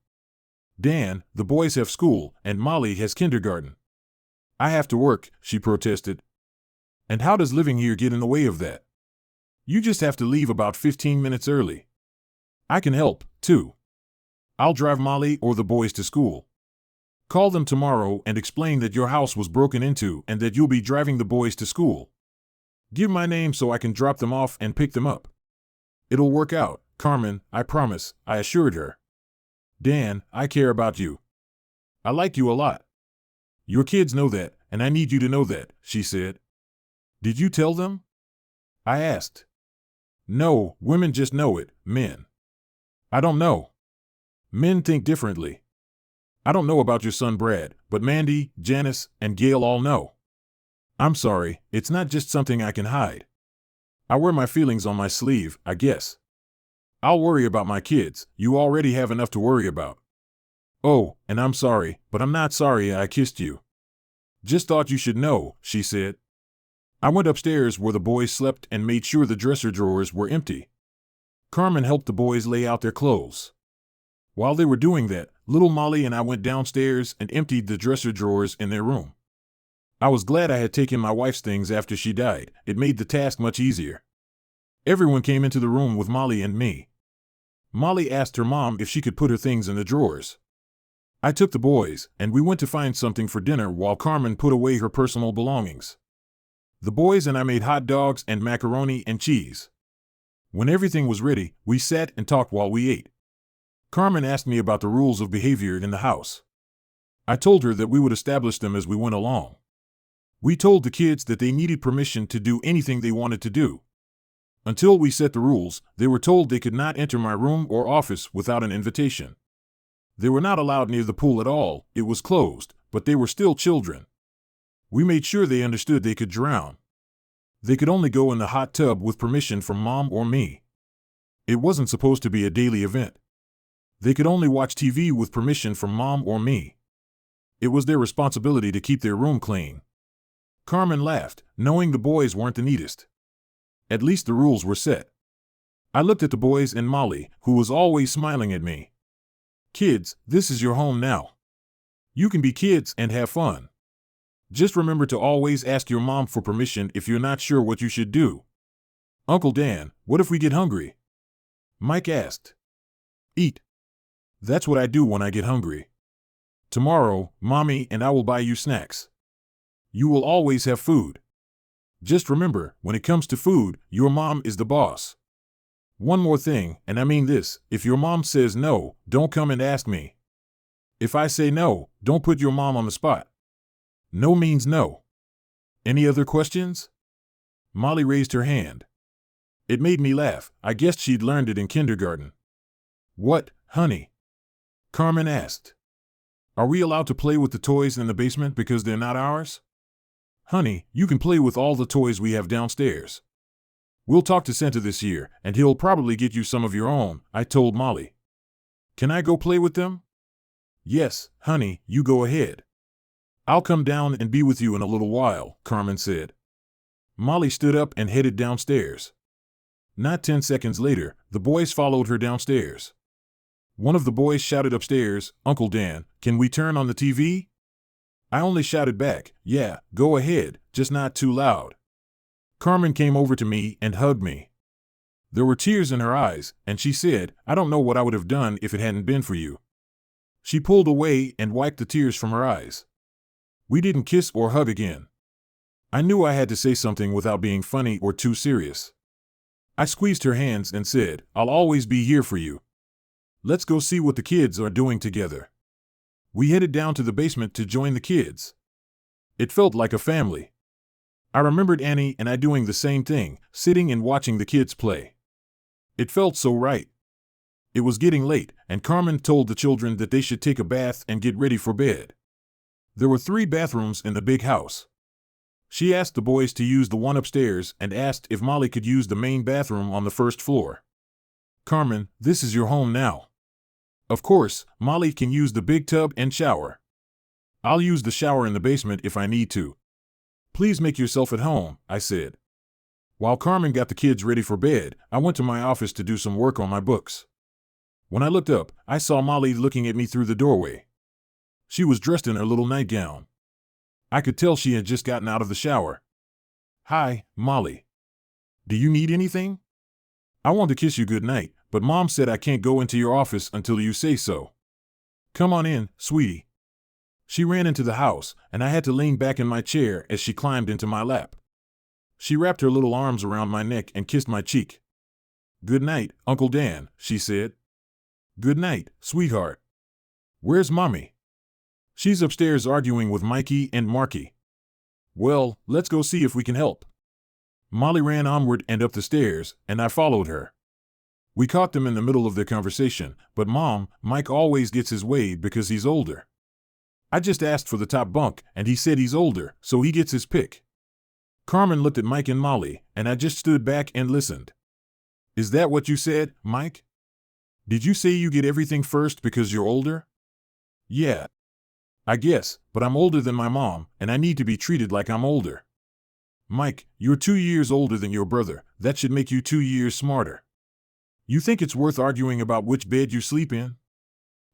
"Dan, the boys have school, and Molly has kindergarten." "I have to work," she protested. "And how does living here get in the way of that? You just have to leave about 15 minutes early. I can help, too. I'll drive Molly or the boys to school." Call them tomorrow and explain that your house was broken into and that you'll be driving the boys to school. Give my name so I can drop them off and pick them up. It'll work out, Carmen, I promise, I assured her. Dan, I care about you. I like you a lot. Your kids know that, and I need you to know that, she said. Did you tell them? I asked. No, women just know it, men. I don't know. Men think differently. I don't know about your son Brad, but Mandy, Janice, and Gail all know. I'm sorry, it's not just something I can hide. I wear my feelings on my sleeve, I guess. I'll worry about my kids, you already have enough to worry about. Oh, and I'm sorry, but I'm not sorry I kissed you. Just thought you should know, she said. I went upstairs where the boys slept and made sure the dresser drawers were empty. Carmen helped the boys lay out their clothes. While they were doing that, little Molly and I went downstairs and emptied the dresser drawers in their room. I was glad I had taken my wife's things after she died. It made the task much easier. Everyone came into the room with Molly and me. Molly asked her mom if she could put her things in the drawers. I took the boys, and we went to find something for dinner while Carmen put away her personal belongings. The boys and I made hot dogs and macaroni and cheese. When everything was ready, we sat and talked while we ate. Carmen asked me about the rules of behavior in the house. I told her that we would establish them as we went along. We told the kids that they needed permission to do anything they wanted to do. Until we set the rules, they were told they could not enter my room or office without an invitation. They were not allowed near the pool at all, it was closed, but they were still children. We made sure they understood they could drown. They could only go in the hot tub with permission from mom or me. It wasn't supposed to be a daily event. They could only watch TV with permission from mom or me. It was their responsibility to keep their room clean. Carmen laughed, knowing the boys weren't the neatest. At least the rules were set. I looked at the boys and Molly, who was always smiling at me. Kids, this is your home now. You can be kids and have fun. Just remember to always ask your mom for permission if you're not sure what you should do. Uncle Dan, what if we get hungry? Mike asked. Eat. That's what I do when I get hungry. Tomorrow, Mommy and I will buy you snacks. You will always have food. Just remember, when it comes to food, your mom is the boss. One more thing, and I mean this, if your mom says no, don't come and ask me. If I say no, don't put your mom on the spot. No means no. Any other questions? Molly raised her hand. It made me laugh. I guessed she'd learned it in kindergarten. What, honey? Carmen asked. Are we allowed to play with the toys in the basement because they're not ours? Honey, you can play with all the toys we have downstairs. We'll talk to Santa this year, and he'll probably get you some of your own, I told Molly. Can I go play with them? Yes, honey, you go ahead. I'll come down and be with you in a little while, Carmen said. Molly stood up and headed downstairs. Not 10 seconds later, the boys followed her downstairs. One of the boys shouted upstairs, Uncle Dan, can we turn on the TV? I only shouted back, yeah, go ahead, just not too loud. Carmen came over to me and hugged me. There were tears in her eyes, and she said, I don't know what I would have done if it hadn't been for you. She pulled away and wiped the tears from her eyes. We didn't kiss or hug again. I knew I had to say something without being funny or too serious. I squeezed her hands and said, I'll always be here for you. Let's go see what the kids are doing together. We headed down to the basement to join the kids. It felt like a family. I remembered Annie and I doing the same thing, sitting and watching the kids play. It felt so right. It was getting late, and Carmen told the children that they should take a bath and get ready for bed. There were 3 bathrooms in the big house. She asked the boys to use the one upstairs and asked if Molly could use the main bathroom on the first floor. Carmen, this is your home now. Of course, Molly can use the big tub and shower. I'll use the shower in the basement if I need to. Please make yourself at home, I said. While Carmen got the kids ready for bed, I went to my office to do some work on my books. When I looked up, I saw Molly looking at me through the doorway. She was dressed in her little nightgown. I could tell she had just gotten out of the shower. Hi, Molly. Do you need anything? I want to kiss you goodnight, but Mom said I can't go into your office until you say so. Come on in, sweetie. She ran into the house, and I had to lean back in my chair as she climbed into my lap. She wrapped her little arms around my neck and kissed my cheek. "Good night, Uncle Dan," she said. "Good night, sweetheart." "Where's Mommy?" "She's upstairs arguing with Mikey and Marky." "Well, let's go see if we can help." Molly ran onward and up the stairs, and I followed her. We caught them in the middle of their conversation, but Mom, Mike always gets his way because he's older. I just asked for the top bunk, and he said he's older, so he gets his pick. Carmen looked at Mike and Molly, and I just stood back and listened. "Is that what you said, Mike? Did you say you get everything first because you're older?" "Yeah. I guess, but I'm older than my mom, and I need to be treated like I'm older." "Mike, you're 2 years older than your brother. That should make you 2 years smarter. You think it's worth arguing about which bed you sleep in?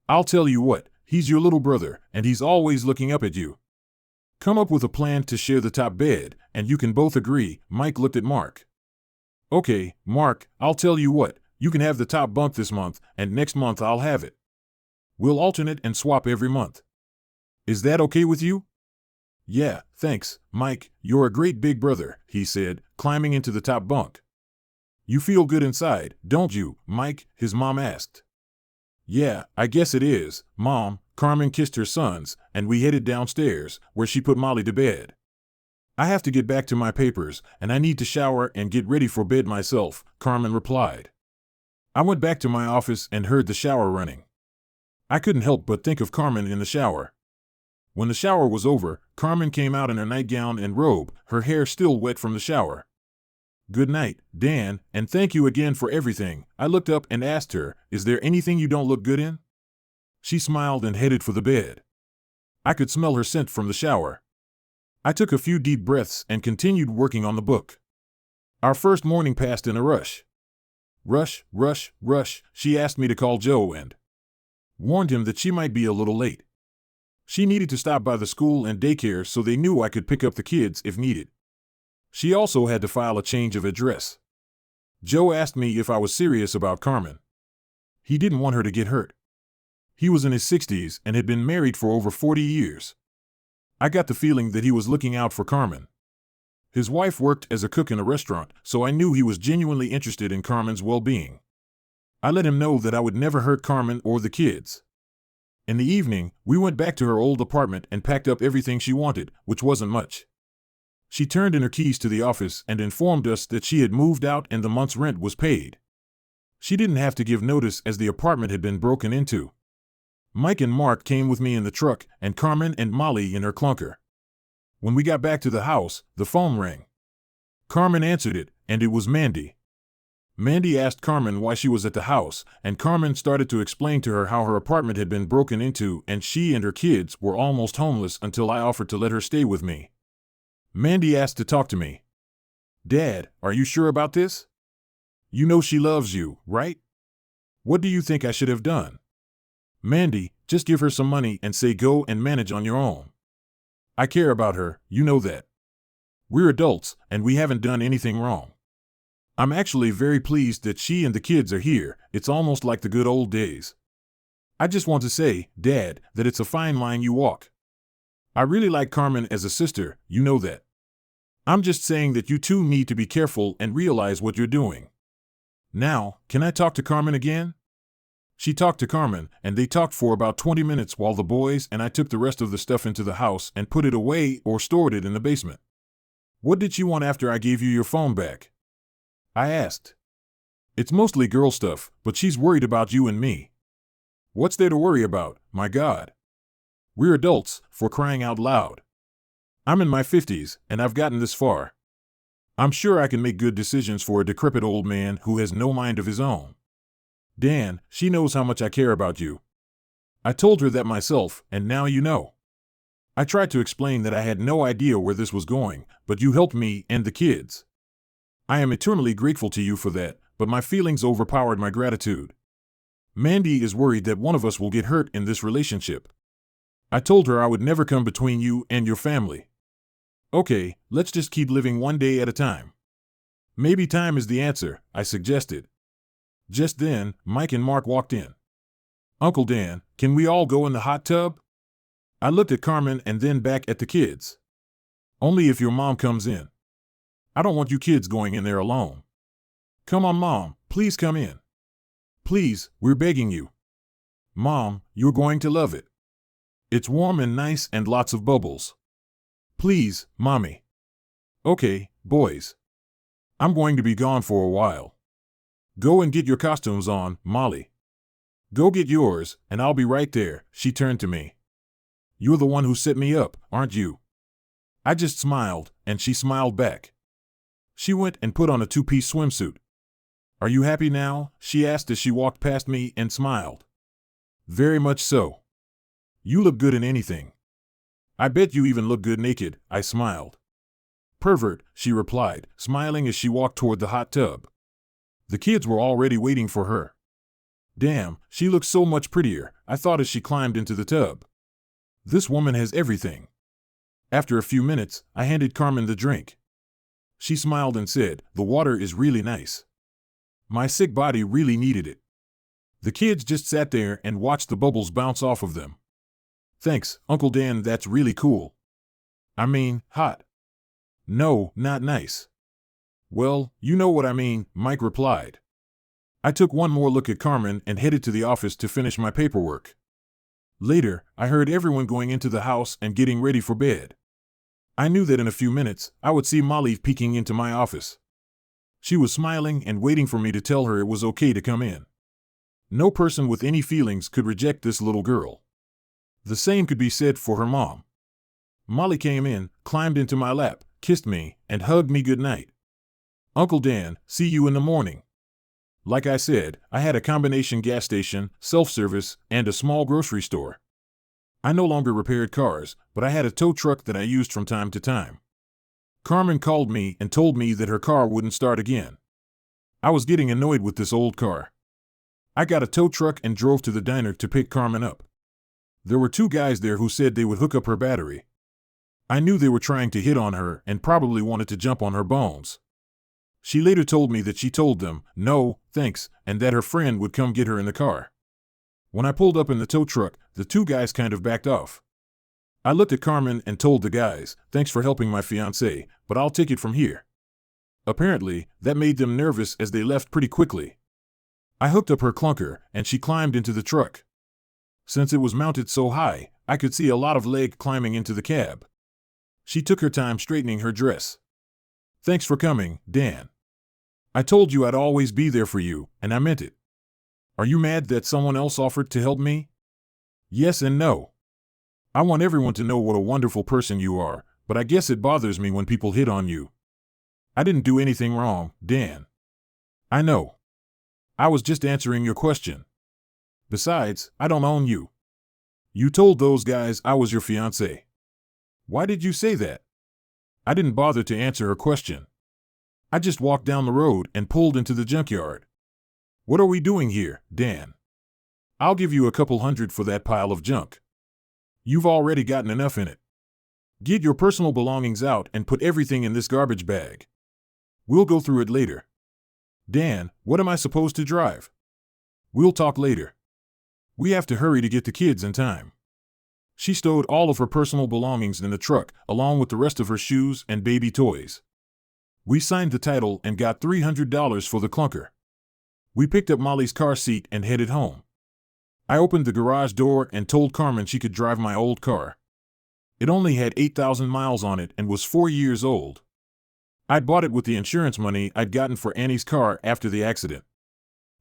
I'll tell you what, he's your little brother, and he's always looking up at you. Come up with a plan to share the top bed, and you can both agree." Mike looked at Mark. "Okay, Mark, I'll tell you what, you can have the top bunk this month, and next month I'll have it. We'll alternate and swap every month. Is that okay with you?" "Yeah, thanks, Mike, you're a great big brother," he said, climbing into the top bunk. "You feel good inside, don't you, Mike?" his mom asked. "Yeah, I guess it is, Mom." Carmen kissed her sons, and we headed downstairs, where she put Molly to bed. "I have to get back to my papers, and I need to shower and get ready for bed myself," Carmen replied. I went back to my office and heard the shower running. I couldn't help but think of Carmen in the shower. When the shower was over, Carmen came out in her nightgown and robe, her hair still wet from the shower. "Good night, Dan, and thank you again for everything." I looked up and asked her, "Is there anything you don't look good in?" She smiled and headed for the bed. I could smell her scent from the shower. I took a few deep breaths and continued working on the book. Our first morning passed in a rush. Rush, rush, rush. She asked me to call Joe and warned him that she might be a little late. She needed to stop by the school and daycare so they knew I could pick up the kids if needed. She also had to file a change of address. Joe asked me if I was serious about Carmen. He didn't want her to get hurt. He was in his 60s and had been married for over 40 years. I got the feeling that he was looking out for Carmen. His wife worked as a cook in a restaurant, so I knew he was genuinely interested in Carmen's well-being. I let him know that I would never hurt Carmen or the kids. In the evening, we went back to her old apartment and packed up everything she wanted, which wasn't much. She turned in her keys to the office and informed us that she had moved out and the month's rent was paid. She didn't have to give notice as the apartment had been broken into. Mike and Mark came with me in the truck, and Carmen and Molly in her clunker. When we got back to the house, the phone rang. Carmen answered it, and it was Mandy. Mandy asked Carmen why she was at the house, and Carmen started to explain to her how her apartment had been broken into and she and her kids were almost homeless until I offered to let her stay with me. Mandy asked to talk to me. "Dad, are you sure about this? You know she loves you, right? What do you think I should have done?" "Mandy, just give her some money and say go and manage on your own. I care about her, you know that. We're adults, and we haven't done anything wrong. I'm actually very pleased that she and the kids are here. It's almost like the good old days. I just want to say, Dad, that it's a fine line you walk. I really like Carmen as a sister, you know that. I'm just saying that you two need to be careful and realize what you're doing. Now, can I talk to Carmen again?" She talked to Carmen, and they talked for about 20 minutes while the boys and I took the rest of the stuff into the house and put it away or stored it in the basement. "What did she want after I gave you your phone back?" I asked. "It's mostly girl stuff, but she's worried about you and me." "What's there to worry about, my God? We're adults, for crying out loud. I'm in my 50s, and I've gotten this far. I'm sure I can make good decisions for a decrepit old man who has no mind of his own. Dan, she knows how much I care about you. I told her that myself, and now you know." I tried to explain that I had no idea where this was going, but you helped me and the kids. I am eternally grateful to you for that, but my feelings overpowered my gratitude. Mandy is worried that one of us will get hurt in this relationship. I told her I would never come between you and your family. "Okay, let's just keep living one day at a time." "Maybe time is the answer," I suggested. Just then, Mike and Mark walked in. "Uncle Dan, can we all go in the hot tub?" I looked at Carmen and then back at the kids. Only if your mom comes in. I don't want you kids going in there alone. Come on, Mom, please come in. Please, we're begging you. Mom, you're going to love it. It's warm and nice and lots of bubbles. Please, Mommy. Okay, boys. I'm going to be gone for a while. Go and get your costumes on, Molly. Go get yours, and I'll be right there. She turned to me. You're the one who set me up, aren't you? I just smiled, and she smiled back. She went and put on a two-piece swimsuit. Are you happy now? She asked as she walked past me and smiled. Very much so. You look good in anything. I bet you even look good naked, I smiled. Pervert, she replied, smiling as she walked toward the hot tub. The kids were already waiting for her. Damn, she looks so much prettier, I thought as she climbed into the tub. This woman has everything. After a few minutes, I handed Carmen the drink. She smiled and said, the water is really nice. My sick body really needed it. The kids just sat there and watched the bubbles bounce off of them. Thanks, Uncle Dan, that's really cool. I mean, hot. No, not nice. Well, you know what I mean, Mike replied. I took one more look at Carmen and headed to the office to finish my paperwork. Later, I heard everyone going into the house and getting ready for bed. I knew that in a few minutes, I would see Molly peeking into my office. She was smiling and waiting for me to tell her it was okay to come in. No person with any feelings could reject this little girl. The same could be said for her mom. Molly came in, climbed into my lap, kissed me, and hugged me goodnight. Uncle Dan, see you in the morning. Like I said, I had a combination gas station, self-service, and a small grocery store. I no longer repaired cars, but I had a tow truck that I used from time to time. Carmen called me and told me that her car wouldn't start again. I was getting annoyed with this old car. I got a tow truck and drove to the diner to pick Carmen up. There were two guys there who said they would hook up her battery. I knew they were trying to hit on her and probably wanted to jump on her bones. She later told me that she told them, no, thanks, and that her friend would come get her in the car. When I pulled up in the tow truck, the two guys kind of backed off. I looked at Carmen and told the guys, thanks for helping my fiancé, but I'll take it from here. Apparently, that made them nervous as they left pretty quickly. I hooked up her clunker, and she climbed into the truck. Since it was mounted so high, I could see a lot of leg climbing into the cab. She took her time straightening her dress. Thanks for coming, Dan. I told you I'd always be there for you, and I meant it. Are you mad that someone else offered to help me? Yes and no. I want everyone to know what a wonderful person you are, but I guess it bothers me when people hit on you. I didn't do anything wrong, Dan. I know. I was just answering your question. Besides, I don't own you. You told those guys I was your fiancé. Why did you say that? I didn't bother to answer her question. I just walked down the road and pulled into the junkyard. What are we doing here, Dan? I'll give you a couple $100 for that pile of junk. You've already gotten enough in it. Get your personal belongings out and put everything in this garbage bag. We'll go through it later. Dan, what am I supposed to drive? We'll talk later. We have to hurry to get the kids in time. She stowed all of her personal belongings in the truck, along with the rest of her shoes and baby toys. We signed the title and got $300 for the clunker. We picked up Molly's car seat and headed home. I opened the garage door and told Carmen she could drive my old car. It only had 8,000 miles on it and was 4 years old. I'd bought it with the insurance money I'd gotten for Annie's car after the accident.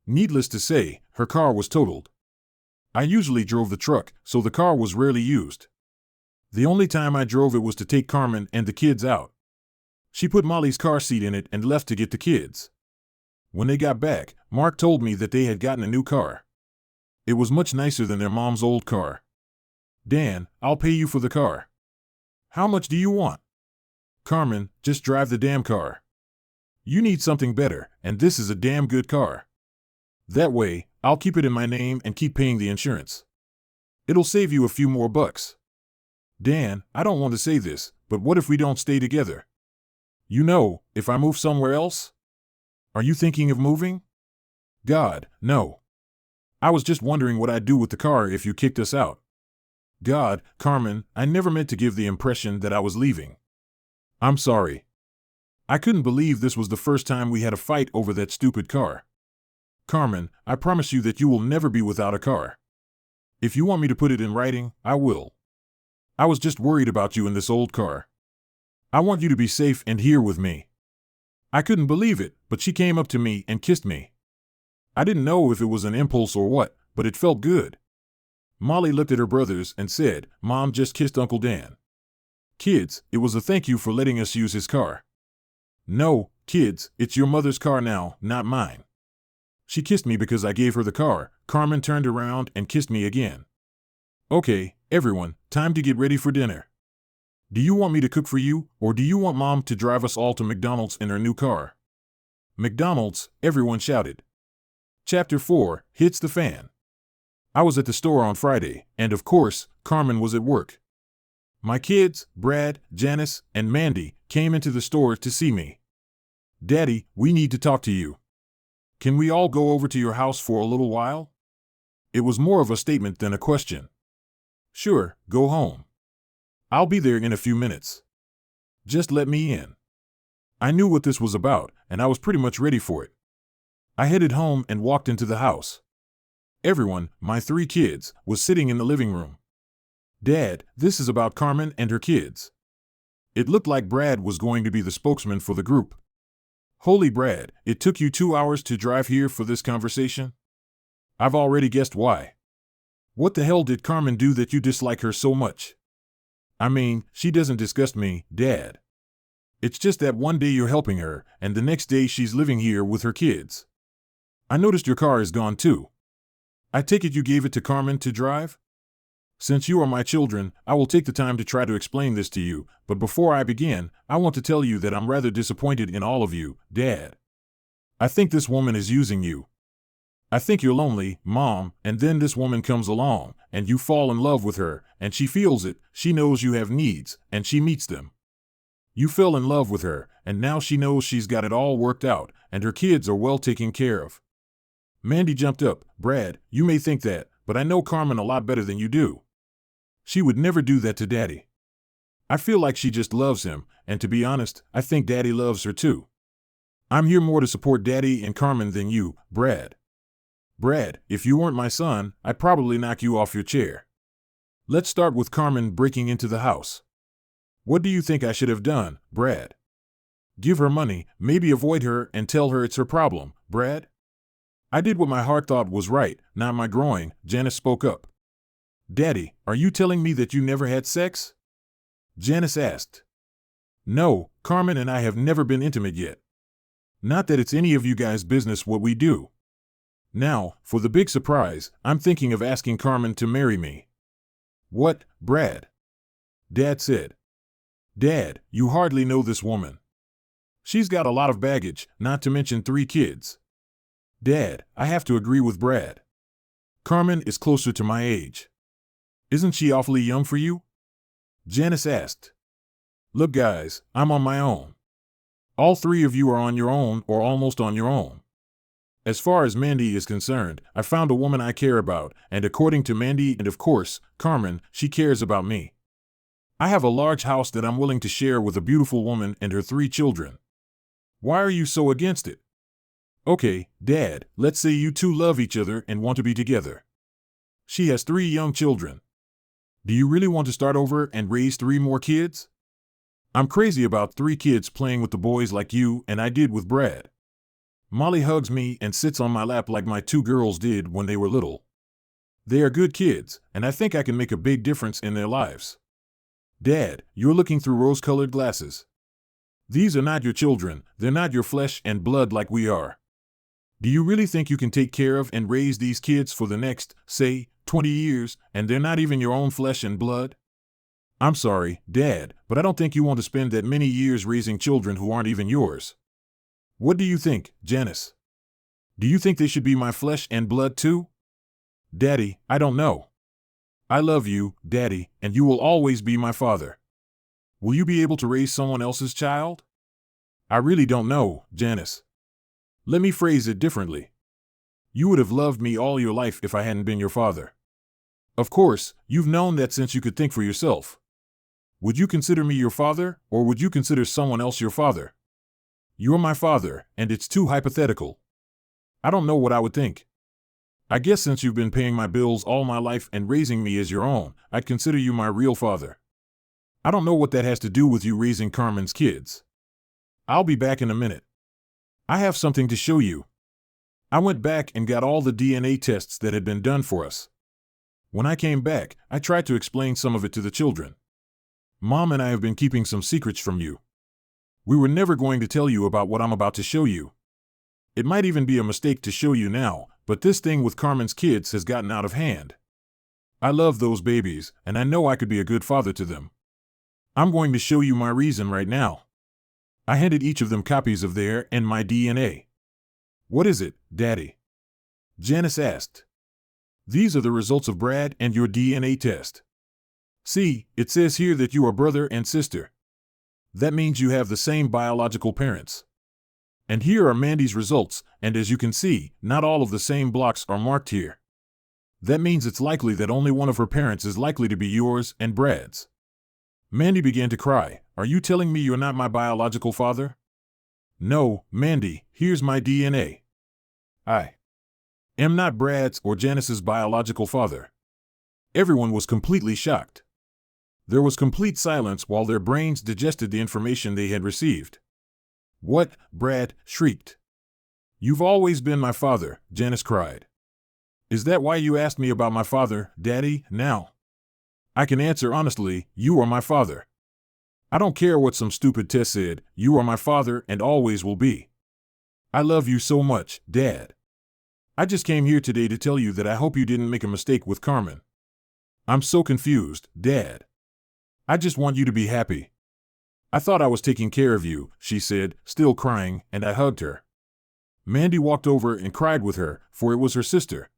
Needless to say, her car was totaled. I usually drove the truck, so the car was rarely used. The only time I drove it was to take Carmen and the kids out. She put Molly's car seat in it and left to get the kids. When they got back, Mark told me that they had gotten a new car. It was much nicer than their mom's old car. Dan, I'll pay you for the car. How much do you want? Carmen, just drive the damn car. You need something better, and this is a damn good car. That way, I'll keep it in my name and keep paying the insurance. It'll save you a few more bucks. Dan, I don't want to say this, but what if we don't stay together? You know, if I move somewhere else? Are you thinking of moving? God, no. I was just wondering what I'd do with the car if you kicked us out. God, Carmen, I never meant to give the impression that I was leaving. I'm sorry. I couldn't believe this was the first time we had a fight over that stupid car. Carmen, I promise you that you will never be without a car. If you want me to put it in writing, I will. I was just worried about you in this old car. I want you to be safe and here with me. I couldn't believe it, but she came up to me and kissed me. I didn't know if it was an impulse or what, but it felt good. Molly looked at her brothers and said, Mom just kissed Uncle Dan. Kids, it was a thank you for letting us use his car. No, kids, it's your mother's car now, not mine. She kissed me because I gave her the car. Carmen turned around and kissed me again. Okay, everyone, time to get ready for dinner. Do you want me to cook for you, or do you want Mom to drive us all to McDonald's in her new car? McDonald's, everyone shouted. Chapter 4 hits the fan. I was at the store on Friday, and of course, Carmen was at work. My kids, Brad, Janice, and Mandy, came into the store to see me. Daddy, we need to talk to you. Can we all go over to your house for a little while? It was more of a statement than a question. Sure, go home. I'll be there in a few minutes. Just let me in. I knew what this was about, and I was pretty much ready for it. I headed home and walked into the house. Everyone, my 3 kids, was sitting in the living room. Dad, this is about Carmen and her kids. It looked like Brad was going to be the spokesman for the group. Holy Brad, it took you 2 hours to drive here for this conversation? I've already guessed why. What the hell did Carmen do that you dislike her so much? I mean, she doesn't disgust me, Dad. It's just that one day you're helping her, and the next day she's living here with her kids. I noticed your car is gone too. I take it you gave it to Carmen to drive? Since you are my children, I will take the time to try to explain this to you, but before I begin, I want to tell you that I'm rather disappointed in all of you, Dad. I think this woman is using you. I think you're lonely, Mom, and then this woman comes along, and you fall in love with her, and she feels it, she knows you have needs, and she meets them. You fell in love with her, and now she knows she's got it all worked out, and her kids are well taken care of. Mandy jumped up. Brad, you may think that, but I know Carmen a lot better than you do. She would never do that to Daddy. I feel like she just loves him, and to be honest, I think Daddy loves her too. I'm here more to support Daddy and Carmen than you, Brad. Brad, if you weren't my son, I'd probably knock you off your chair. Let's start with Carmen breaking into the house. What do you think I should have done, Brad? Give her money, maybe avoid her and tell her it's her problem, Brad? I did what my heart thought was right, not my groin, Janice spoke up. Daddy, are you telling me that you never had sex? Janice asked. No, Carmen and I have never been intimate yet. Not that it's any of you guys' business what we do. Now, for the big surprise, I'm thinking of asking Carmen to marry me. What, Brad? Dad said. Dad, you hardly know this woman. She's got a lot of baggage, not to mention 3 kids. Dad, I have to agree with Brad. Carmen is closer to my age. Isn't she awfully young for you? Janice asked. Look guys, I'm on my own. All 3 of you are on your own or almost on your own. As far as Mandy is concerned, I found a woman I care about, and according to Mandy and of course, Carmen, she cares about me. I have a large house that I'm willing to share with a beautiful woman and her 3 children. Why are you so against it? Okay, Dad, let's say you 2 love each other and want to be together. She has 3 young children. Do you really want to start over and raise 3 more kids? I'm crazy about 3 kids playing with the boys like you and I did with Brad. Molly hugs me and sits on my lap like my 2 girls did when they were little. They are good kids, and I think I can make a big difference in their lives. Dad, you're looking through rose-colored glasses. These are not your children, they're not your flesh and blood like we are. Do you really think you can take care of and raise these kids for the next, say, 20 years, and they're not even your own flesh and blood? I'm sorry, Dad, but I don't think you want to spend that many years raising children who aren't even yours. What do you think, Janice? Do you think they should be my flesh and blood too? Daddy, I don't know. I love you, Daddy, and you will always be my father. Will you be able to raise someone else's child? I really don't know, Janice. Let me phrase it differently. You would have loved me all your life if I hadn't been your father. Of course, you've known that since you could think for yourself. Would you consider me your father, or would you consider someone else your father? You're my father, and it's too hypothetical. I don't know what I would think. I guess since you've been paying my bills all my life and raising me as your own, I'd consider you my real father. I don't know what that has to do with you raising Carmen's kids. I'll be back in a minute. I have something to show you. I went back and got all the DNA tests that had been done for us. When I came back, I tried to explain some of it to the children. Mom and I have been keeping some secrets from you. We were never going to tell you about what I'm about to show you. It might even be a mistake to show you now, but this thing with Carmen's kids has gotten out of hand. I love those babies, and I know I could be a good father to them. I'm going to show you my reason right now. I handed each of them copies of their and my DNA. What is it, Daddy? Janice asked. These are the results of Brad and your DNA test. See, it says here that you are brother and sister. That means you have the same biological parents. And here are Mandy's results, and as you can see, not all of the same blocks are marked here. That means it's likely that only one of her parents is likely to be yours and Brad's. Mandy began to cry. Are you telling me you're not my biological father? No, Mandy, here's my DNA. I am not Brad's or Janice's biological father. Everyone was completely shocked. There was complete silence while their brains digested the information they had received. What? Brad shrieked. You've always been my father, Janice cried. Is that why you asked me about my father, Daddy, now? I can answer honestly, you are my father. I don't care what some stupid test said, you are my father and always will be. I love you so much, Dad. I just came here today to tell you that I hope you didn't make a mistake with Carmen. I'm so confused, Dad. I just want you to be happy. I thought I was taking care of you, she said, still crying, and I hugged her. Mandy walked over and cried with her, for it was her sister.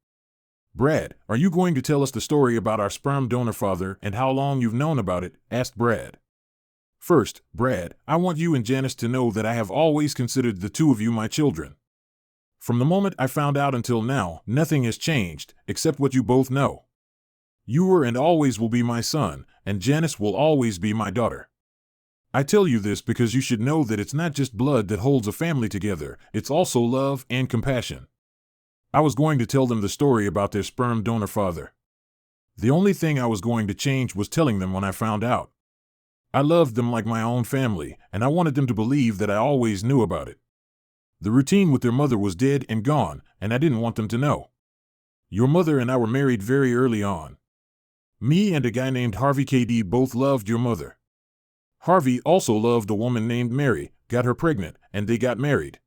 Brad, are you going to tell us the story about our sperm donor father and how long you've known about it? Asked Brad. First, Brad, I want you and Janice to know that I have always considered the two of you my children. From the moment I found out until now, nothing has changed, except what you both know. You were and always will be my son, and Janice will always be my daughter. I tell you this because you should know that it's not just blood that holds a family together, it's also love and compassion. I was going to tell them the story about their sperm donor father. The only thing I was going to change was telling them when I found out. I loved them like my own family, and I wanted them to believe that I always knew about it. The routine with their mother was dead and gone, and I didn't want them to know. Your mother and I were married very early on. Me and a guy named Harvey KD both loved your mother. Harvey also loved a woman named Mary, got her pregnant, and they got married.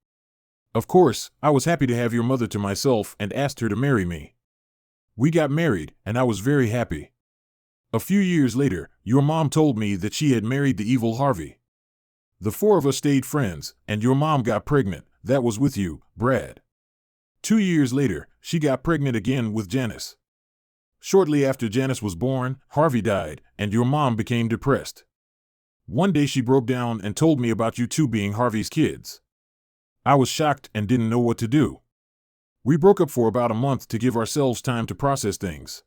Of course, I was happy to have your mother to myself and asked her to marry me. We got married, and I was very happy. A few years later, your mom told me that she had married the evil Harvey. The four of us stayed friends, and your mom got pregnant. That was with you, Brad. 2 years later, she got pregnant again with Janice. Shortly after Janice was born, Harvey died, and your mom became depressed. One day she broke down and told me about you two being Harvey's kids. I was shocked and didn't know what to do. We broke up for about a month to give ourselves time to process things.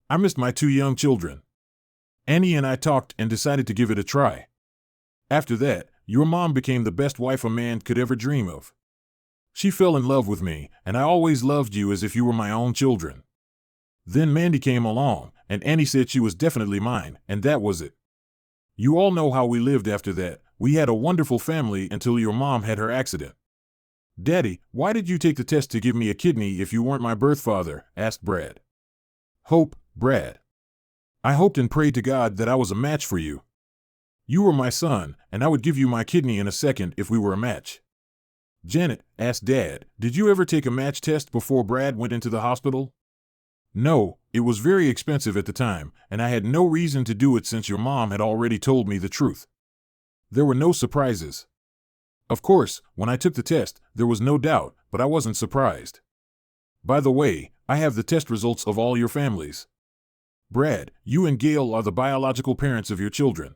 I missed my 2 young children. Annie and I talked and decided to give it a try. After that, your mom became the best wife a man could ever dream of. She fell in love with me, and I always loved you as if you were my own children. Then Mandy came along, and Annie said she was definitely mine, and that was it. You all know how we lived after that. We had a wonderful family until your mom had her accident. Daddy, why did you take the test to give me a kidney if you weren't my birth father? Asked Brad. Hope, Brad. I hoped and prayed to God that I was a match for you. You were my son, and I would give you my kidney in a second if we were a match. Janet, asked Dad, did you ever take a match test before Brad went into the hospital? No, it was very expensive at the time, and I had no reason to do it since your mom had already told me the truth. There were no surprises. Of course, when I took the test, there was no doubt, but I wasn't surprised. By the way, I have the test results of all your families. Brad, you and Gail are the biological parents of your children.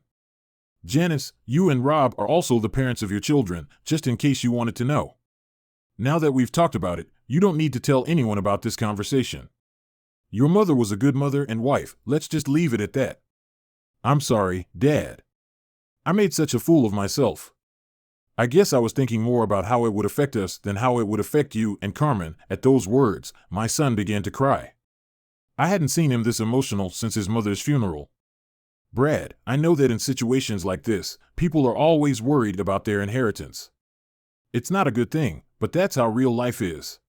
Janice, you and Rob are also the parents of your children, just in case you wanted to know. Now that we've talked about it, you don't need to tell anyone about this conversation. Your mother was a good mother and wife, let's just leave it at that. I'm sorry, Dad. I made such a fool of myself. I guess I was thinking more about how it would affect us than how it would affect you and Carmen. At those words, my son began to cry. I hadn't seen him this emotional since his mother's funeral. Brad, I know that in situations like this, people are always worried about their inheritance. It's not a good thing, but that's how real life is.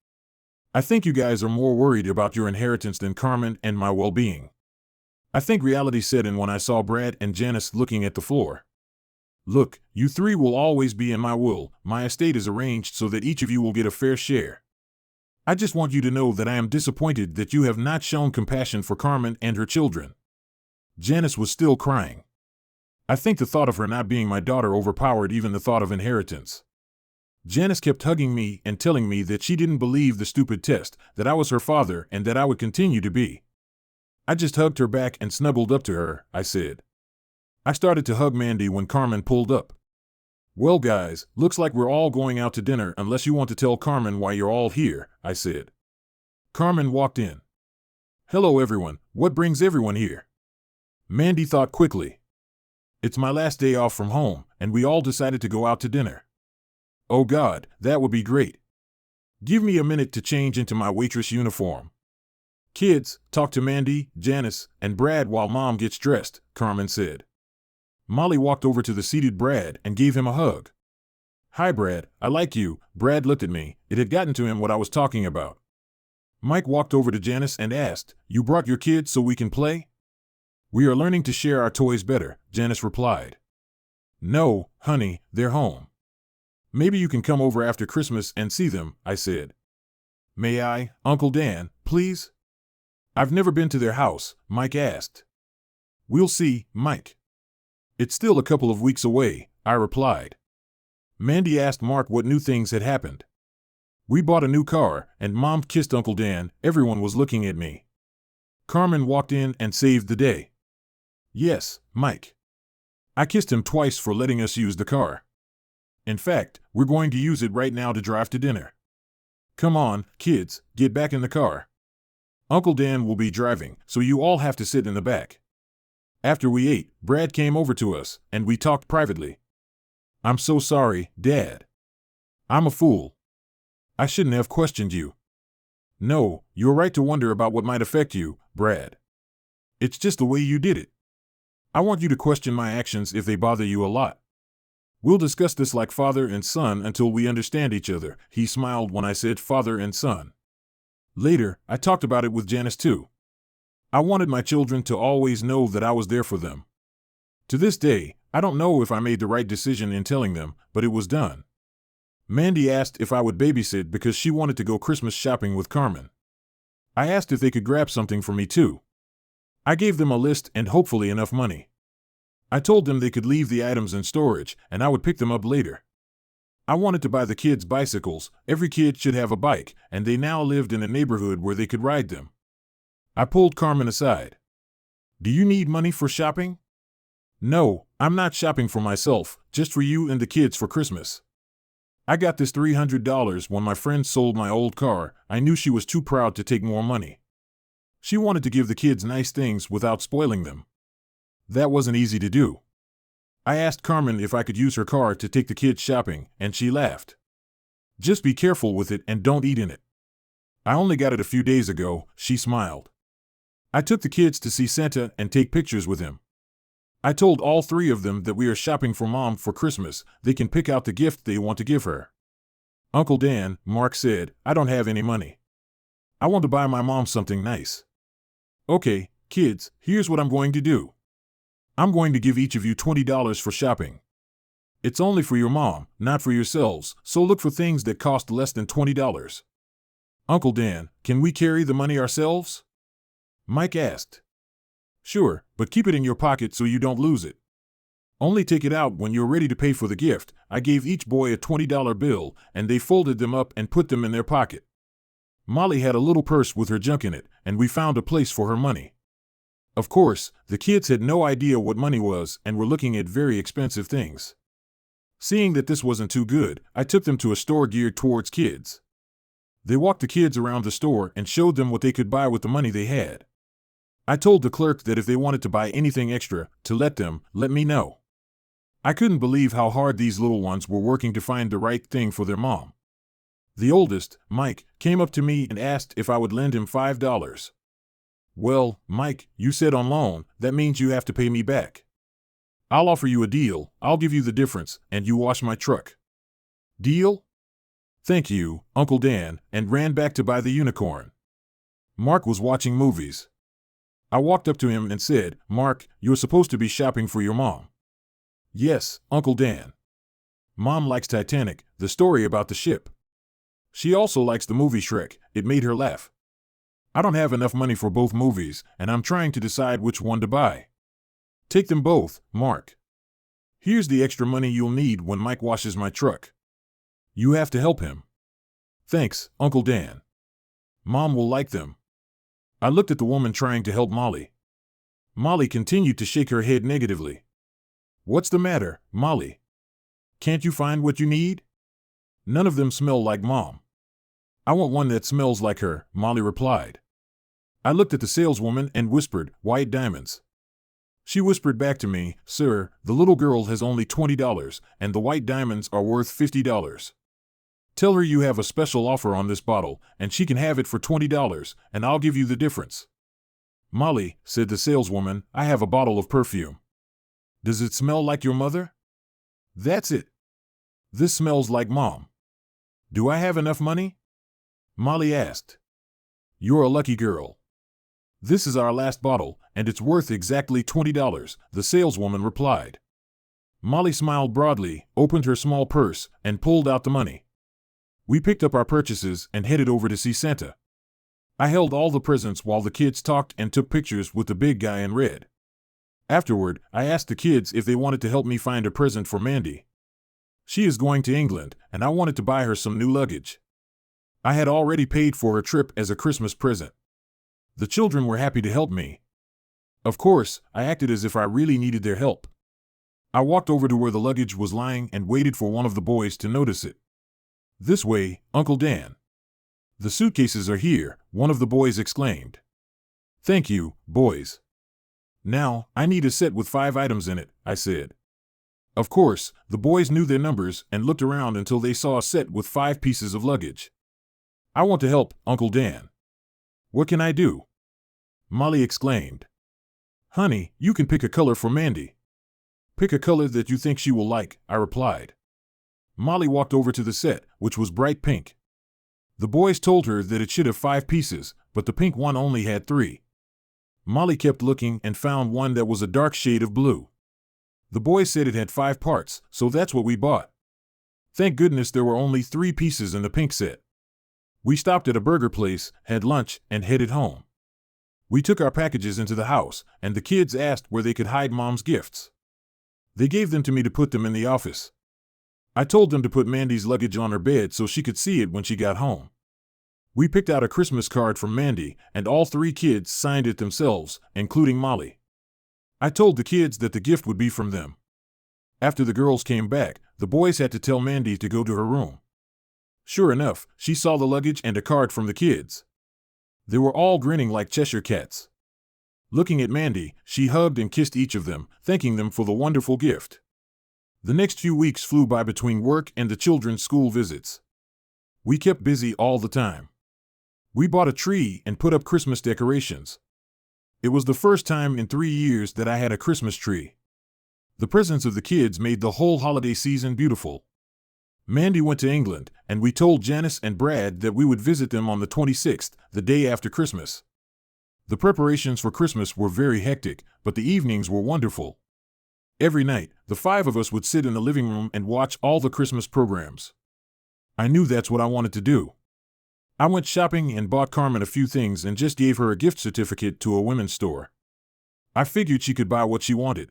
I think you guys are more worried about your inheritance than Carmen and my well-being. I think reality set in when I saw Brad and Janice looking at the floor. Look, you three will always be in my will. My estate is arranged so that each of you will get a fair share. I just want you to know that I am disappointed that you have not shown compassion for Carmen and her children. Janice was still crying. I think the thought of her not being my daughter overpowered even the thought of inheritance. Janice kept hugging me and telling me that she didn't believe the stupid test, that I was her father and that I would continue to be. I just hugged her back and snuggled up to her, I said. I started to hug Mandy when Carmen pulled up. Well guys, looks like we're all going out to dinner unless you want to tell Carmen why you're all here, I said. Carmen walked in. Hello everyone, what brings everyone here? Mandy thought quickly. It's my last day off from home, and we all decided to go out to dinner. Oh God, that would be great. Give me a minute to change into my waitress uniform. Kids, talk to Mandy, Janice, and Brad while Mom gets dressed, Carmen said. Molly walked over to the seated Brad and gave him a hug. Hi Brad, I like you. Brad looked at me. It had gotten to him what I was talking about. Mike walked over to Janice and asked, You brought your kids so we can play? We are learning to share our toys better, Janice replied. No, honey, they're home. Maybe you can come over after Christmas and see them, I said. May I, Uncle Dan, please? I've never been to their house, Mike asked. We'll see, Mike. It's still a couple of weeks away, I replied. Mandy asked Mark what new things had happened. We bought a new car, and Mom kissed Uncle Dan. Everyone was looking at me. Carmen walked in and saved the day. Yes, Mike. I kissed him twice for letting us use the car. In fact, we're going to use it right now to drive to dinner. Come on, kids, get back in the car. Uncle Dan will be driving, so you all have to sit in the back. After we ate, Brad came over to us, and we talked privately. I'm so sorry, Dad. I'm a fool. I shouldn't have questioned you. No, you're right to wonder about what might affect you, Brad. It's just the way you did it. I want you to question my actions if they bother you a lot. We'll discuss this like father and son until we understand each other. He smiled when I said father and son. Later, I talked about it with Janice too. I wanted my children to always know that I was there for them. To this day, I don't know if I made the right decision in telling them, but it was done. Mandy asked if I would babysit because she wanted to go Christmas shopping with Carmen. I asked if they could grab something for me too. I gave them a list and hopefully enough money. I told them they could leave the items in storage and I would pick them up later. I wanted to buy the kids bicycles. Every kid should have a bike, and they now lived in a neighborhood where they could ride them. I pulled Carmen aside. Do you need money for shopping? No, I'm not shopping for myself, just for you and the kids for Christmas. I got this $300 when my friend sold my old car. I knew she was too proud to take more money. She wanted to give the kids nice things without spoiling them. That wasn't easy to do. I asked Carmen if I could use her car to take the kids shopping, and she laughed. Just be careful with it and don't eat in it. I only got it a few days ago, she smiled. I took the kids to see Santa and take pictures with him. I told all three of them that we are shopping for Mom for Christmas. They can pick out the gift they want to give her. Uncle Dan, Mark said, I don't have any money. I want to buy my mom something nice. Okay, kids, here's what I'm going to do. I'm going to give each of you $20 for shopping. It's only for your mom, not for yourselves, so look for things that cost less than $20. Uncle Dan, can we carry the money ourselves? Mike asked. Sure, but keep it in your pocket so you don't lose it. Only take it out when you're ready to pay for the gift. I gave each boy a $20 bill, and they folded them up and put them in their pocket. Molly had a little purse with her junk in it, and we found a place for her money. Of course, the kids had no idea what money was and were looking at very expensive things. Seeing that this wasn't too good, I took them to a store geared towards kids. They walked the kids around the store and showed them what they could buy with the money they had. I told the clerk that if they wanted to buy anything extra, to let me know. I couldn't believe how hard these little ones were working to find the right thing for their mom. The oldest, Mike, came up to me and asked if I would lend him $5. Well, Mike, you said on loan, that means you have to pay me back. I'll offer you a deal, I'll give you the difference, and you wash my truck. Deal? Thank you, Uncle Dan, and ran back to buy the unicorn. Mark was watching movies. I walked up to him and said, Mark, you're supposed to be shopping for your mom. Yes, Uncle Dan. Mom likes Titanic, the story about the ship. She also likes the movie Shrek, it made her laugh. I don't have enough money for both movies, and I'm trying to decide which one to buy. Take them both, Mark. Here's the extra money you'll need when Mike washes my truck. You have to help him. Thanks, Uncle Dan. Mom will like them. I looked at the woman trying to help Molly. Molly continued to shake her head negatively. What's the matter, Molly? Can't you find what you need? None of them smell like Mom. I want one that smells like her, Molly replied. I looked at the saleswoman and whispered, white diamonds. She whispered back to me, Sir, the little girl has only $20, and the white diamonds are worth $50. Tell her you have a special offer on this bottle, and she can have it for $20, and I'll give you the difference. Molly, said the saleswoman, I have a bottle of perfume. Does it smell like your mother? That's it. This smells like Mom. Do I have enough money? Molly asked. You're a lucky girl. This is our last bottle, and it's worth exactly $20, the saleswoman replied. Molly smiled broadly, opened her small purse, and pulled out the money. We picked up our purchases and headed over to see Santa. I held all the presents while the kids talked and took pictures with the big guy in red. Afterward, I asked the kids if they wanted to help me find a present for Mandy. She is going to England, and I wanted to buy her some new luggage. I had already paid for her trip as a Christmas present. The children were happy to help me. Of course, I acted as if I really needed their help. I walked over to where the luggage was lying and waited for one of the boys to notice it. This way, Uncle Dan. The suitcases are here, one of the boys exclaimed. Thank you, boys. Now, I need a set with 5 items in it, I said. Of course, the boys knew their numbers and looked around until they saw a set with 5 pieces of luggage. I want to help, Uncle Dan. What can I do? Molly exclaimed. Honey, you can pick a color for Mandy. Pick a color that you think she will like, I replied. Molly walked over to the set, which was bright pink. The boys told her that it should have 5 pieces, but the pink one only had 3. Molly kept looking and found one that was a dark shade of blue. The boys said it had 5 parts, so that's what we bought. Thank goodness there were only 3 pieces in the pink set. We stopped at a burger place, had lunch, and headed home. We took our packages into the house, and the kids asked where they could hide Mom's gifts. They gave them to me to put them in the office. I told them to put Mandy's luggage on her bed so she could see it when she got home. We picked out a Christmas card from Mandy, and all 3 kids signed it themselves, including Molly. I told the kids that the gift would be from them. After the girls came back, the boys had to tell Mandy to go to her room. Sure enough, she saw the luggage and a card from the kids. They were all grinning like Cheshire cats. Looking at Mandy, she hugged and kissed each of them, thanking them for the wonderful gift. The next few weeks flew by between work and the children's school visits. We kept busy all the time. We bought a tree and put up Christmas decorations. It was the first time in 3 years that I had a Christmas tree. The presents of the kids made the whole holiday season beautiful. Mandy went to England, and we told Janice and Brad that we would visit them on the 26th, the day after Christmas. The preparations for Christmas were very hectic, but the evenings were wonderful. Every night, the 5 of us would sit in the living room and watch all the Christmas programs. I knew that's what I wanted to do. I went shopping and bought Carmen a few things and just gave her a gift certificate to a women's store. I figured she could buy what she wanted.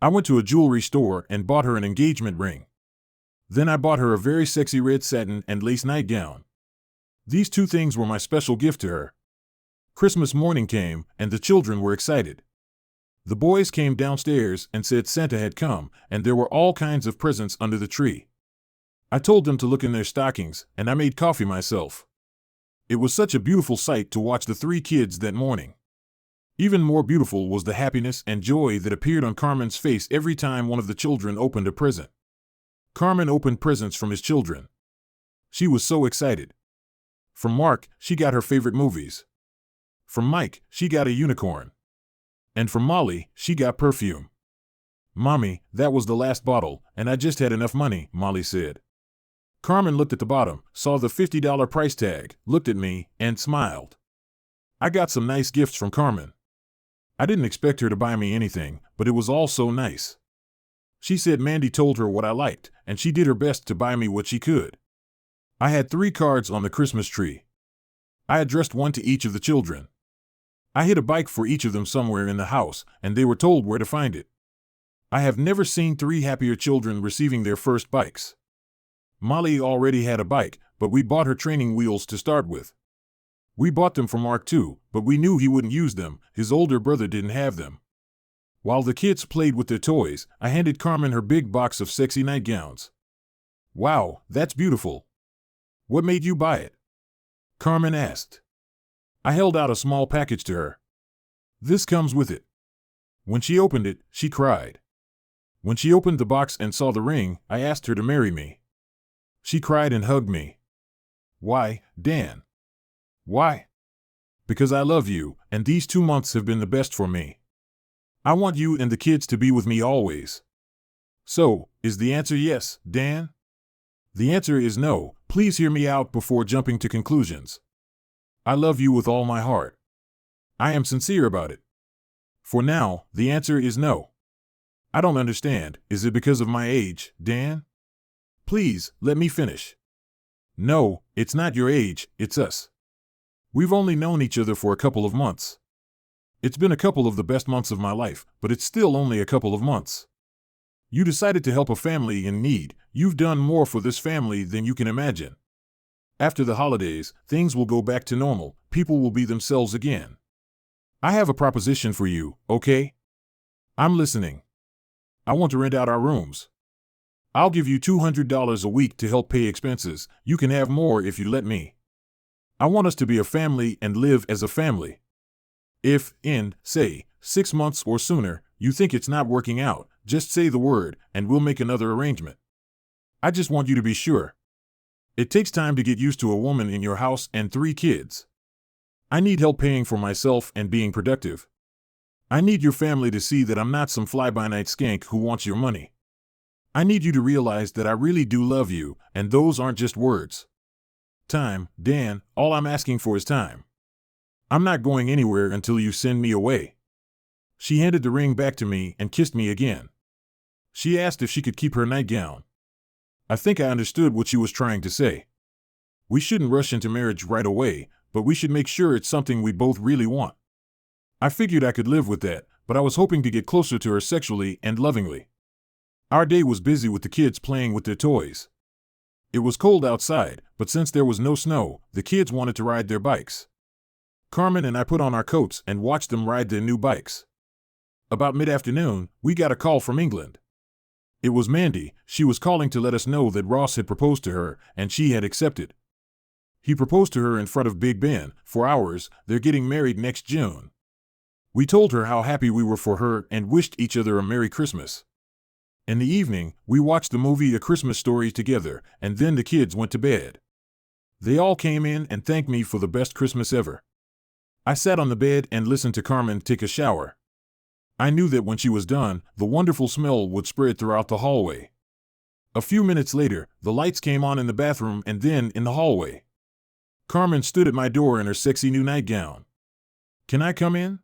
I went to a jewelry store and bought her an engagement ring. Then I bought her a very sexy red satin and lace nightgown. These 2 things were my special gift to her. Christmas morning came, and the children were excited. The boys came downstairs and said Santa had come, and there were all kinds of presents under the tree. I told them to look in their stockings, and I made coffee myself. It was such a beautiful sight to watch the three kids that morning. Even more beautiful was the happiness and joy that appeared on Carmen's face every time one of the children opened a present. Carmen opened presents from his children. She was so excited. From Mark, she got her favorite movies. From Mike, she got a unicorn. And from Molly, she got perfume. "Mommy, that was the last bottle, and I just had enough money," Molly said. Carmen looked at the bottom, saw the $50 price tag, looked at me, and smiled. I got some nice gifts from Carmen. I didn't expect her to buy me anything, but it was all so nice. She said Mandy told her what I liked, and she did her best to buy me what she could. I had 3 cards on the Christmas tree. I addressed one to each of the children. I hid a bike for each of them somewhere in the house, and they were told where to find it. I have never seen 3 happier children receiving their first bikes. Molly already had a bike, but we bought her training wheels to start with. We bought them for Mark too, but we knew he wouldn't use them. His older brother didn't have them. While the kids played with their toys, I handed Carmen her big box of sexy nightgowns. "Wow, that's beautiful. What made you buy it?" Carmen asked. I held out a small package to her. "This comes with it." When she opened it, she cried. When she opened the box and saw the ring, I asked her to marry me. She cried and hugged me. "Why, Dan? Why?" "Because I love you, and these 2 months have been the best for me. I want you and the kids to be with me always." So, is the answer yes, Dan? The answer is no. Please hear me out before jumping to conclusions. I love you with all my heart. I am sincere about it. For now, the answer is no. I don't understand. Is it because of my age, Dan? Please, let me finish. No, it's not your age, it's us. We've only known each other for a couple of months. It's been a couple of the best months of my life, but it's still only a couple of months. You decided to help a family in need. You've done more for this family than you can imagine. After the holidays, things will go back to normal. People will be themselves again. I have a proposition for you, okay? I'm listening. I want to rent out our rooms. I'll give you $200 a week to help pay expenses. You can have more if you let me. I want us to be a family and live as a family. If, in, say, 6 months or sooner, you think it's not working out, just say the word, and we'll make another arrangement. I just want you to be sure. It takes time to get used to a woman in your house and 3 kids. I need help paying for myself and being productive. I need your family to see that I'm not some fly-by-night skank who wants your money. I need you to realize that I really do love you, and those aren't just words. Time, Dan, all I'm asking for is time. I'm not going anywhere until you send me away." She handed the ring back to me and kissed me again. She asked if she could keep her nightgown. I think I understood what she was trying to say. We shouldn't rush into marriage right away, but we should make sure it's something we both really want. I figured I could live with that, but I was hoping to get closer to her sexually and lovingly. Our day was busy with the kids playing with their toys. It was cold outside, but since there was no snow, the kids wanted to ride their bikes. Carmen and I put on our coats and watched them ride their new bikes. About mid-afternoon, we got a call from England. It was Mandy. She was calling to let us know that Ross had proposed to her, and she had accepted. He proposed to her in front of Big Ben. For hours, they're getting married next June. We told her how happy we were for her and wished each other a Merry Christmas. In the evening, we watched the movie A Christmas Story together, and then the kids went to bed. They all came in and thanked me for the best Christmas ever. I sat on the bed and listened to Carmen take a shower. I knew that when she was done, the wonderful smell would spread throughout the hallway. A few minutes later, the lights came on in the bathroom and then in the hallway. Carmen stood at my door in her sexy new nightgown. "Can I come in?"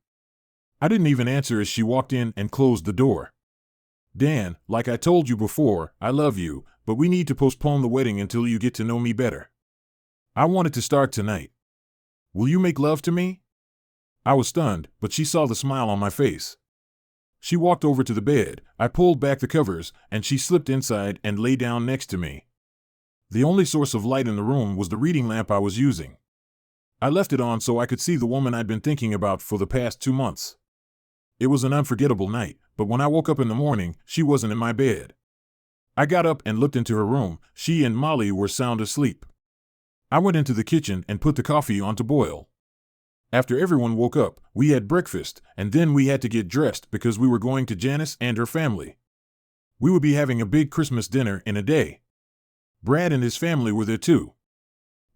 I didn't even answer as she walked in and closed the door. "Dan, like I told you before, I love you, but we need to postpone the wedding until you get to know me better. I want it to start tonight. Will you make love to me?" I was stunned, but she saw the smile on my face. She walked over to the bed. I pulled back the covers, and she slipped inside and lay down next to me. The only source of light in the room was the reading lamp I was using. I left it on so I could see the woman I'd been thinking about for the past 2 months. It was an unforgettable night, but when I woke up in the morning, she wasn't in my bed. I got up and looked into her room. She and Molly were sound asleep. I went into the kitchen and put the coffee on to boil. After everyone woke up, we had breakfast, and then we had to get dressed because we were going to Janice and her family. We would be having a big Christmas dinner in a day. Brad and his family were there too.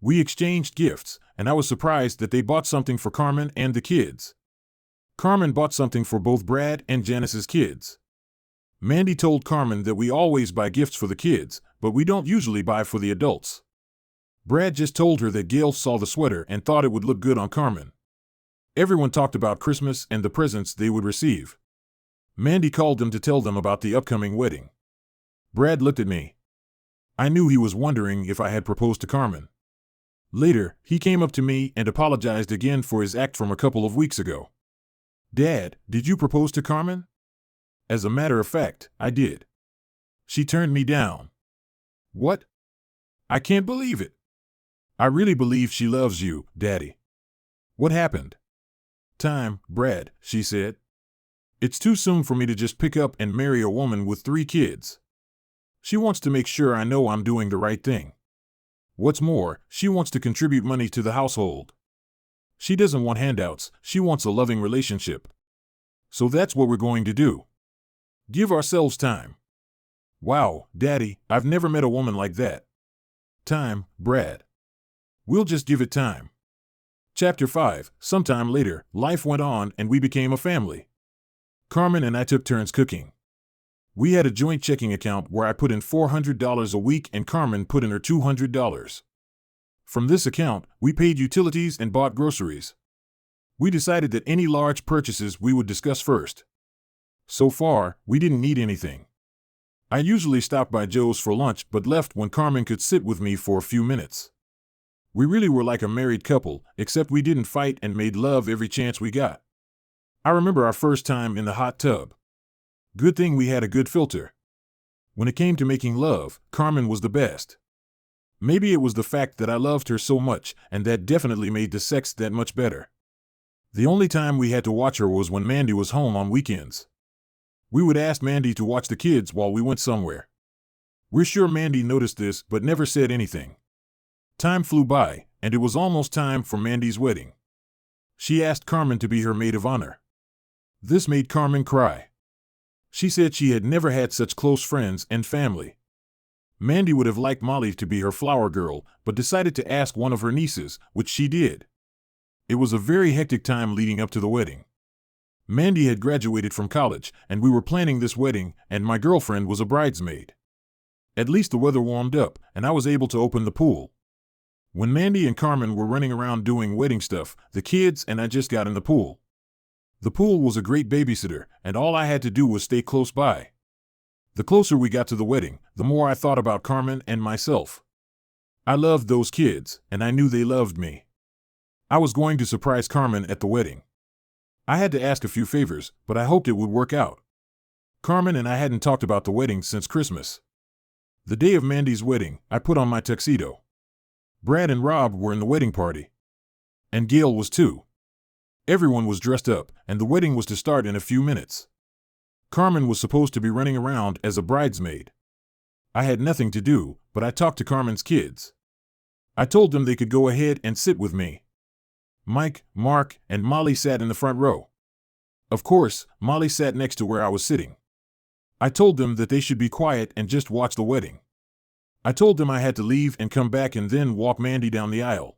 We exchanged gifts, and I was surprised that they bought something for Carmen and the kids. Carmen bought something for both Brad and Janice's kids. Mandy told Carmen that we always buy gifts for the kids, but we don't usually buy for the adults. Brad just told her that Gail saw the sweater and thought it would look good on Carmen. Everyone talked about Christmas and the presents they would receive. Mandy called them to tell them about the upcoming wedding. Brad looked at me. I knew he was wondering if I had proposed to Carmen. Later, he came up to me and apologized again for his act from a couple of weeks ago. Dad, did you propose to Carmen? As a matter of fact, I did. She turned me down. What? I can't believe it. I really believe she loves you, Daddy. What happened? Time, Brad, she said. It's too soon for me to just pick up and marry a woman with 3 kids. She wants to make sure I know I'm doing the right thing. What's more, she wants to contribute money to the household. She doesn't want handouts, she wants a loving relationship. So that's what we're going to do. Give ourselves time. Wow, Daddy, I've never met a woman like that. Time, Brad. We'll just give it time. Chapter 5. Sometime later, life went on and we became a family. Carmen and I took turns cooking. We had a joint checking account where I put in $400 a week and Carmen put in her $200. From this account, we paid utilities and bought groceries. We decided that any large purchases we would discuss first. So far, we didn't need anything. I usually stopped by Joe's for lunch but left when Carmen could sit with me for a few minutes. We really were like a married couple, except we didn't fight and made love every chance we got. I remember our first time in the hot tub. Good thing we had a good filter. When it came to making love, Carmen was the best. Maybe it was the fact that I loved her so much, and that definitely made the sex that much better. The only time we had to watch her was when Mandy was home on weekends. We would ask Mandy to watch the kids while we went somewhere. We're sure Mandy noticed this but never said anything. Time flew by, and it was almost time for Mandy's wedding. She asked Carmen to be her maid of honor. This made Carmen cry. She said she had never had such close friends and family. Mandy would have liked Molly to be her flower girl, but decided to ask one of her nieces, which she did. It was a very hectic time leading up to the wedding. Mandy had graduated from college, and we were planning this wedding, and my girlfriend was a bridesmaid. At least the weather warmed up, and I was able to open the pool. When Mandy and Carmen were running around doing wedding stuff, the kids and I just got in the pool. The pool was a great babysitter, and all I had to do was stay close by. The closer we got to the wedding, the more I thought about Carmen and myself. I loved those kids, and I knew they loved me. I was going to surprise Carmen at the wedding. I had to ask a few favors, but I hoped it would work out. Carmen and I hadn't talked about the wedding since Christmas. The day of Mandy's wedding, I put on my tuxedo. Brad and Rob were in the wedding party. And Gail was too. Everyone was dressed up, and the wedding was to start in a few minutes. Carmen was supposed to be running around as a bridesmaid. I had nothing to do, but I talked to Carmen's kids. I told them they could go ahead and sit with me. Mike, Mark, and Molly sat in the front row. Of course, Molly sat next to where I was sitting. I told them that they should be quiet and just watch the wedding. I told them I had to leave and come back and then walk Mandy down the aisle.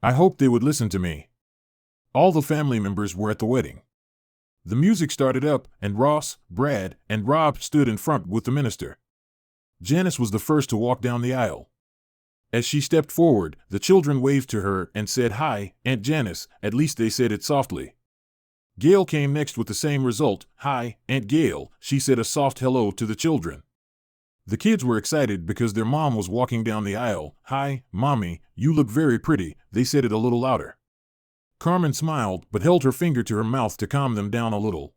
I hoped they would listen to me. All the family members were at the wedding. The music started up, and Ross, Brad, and Rob stood in front with the minister. Janice was the first to walk down the aisle. As she stepped forward, the children waved to her and said, "Hi, Aunt Janice," at least they said it softly. Gail came next with the same result. "Hi, Aunt Gail," she said a soft hello to the children. The kids were excited because their mom was walking down the aisle. "Hi, Mommy, you look very pretty," they said it a little louder. Carmen smiled but held her finger to her mouth to calm them down a little.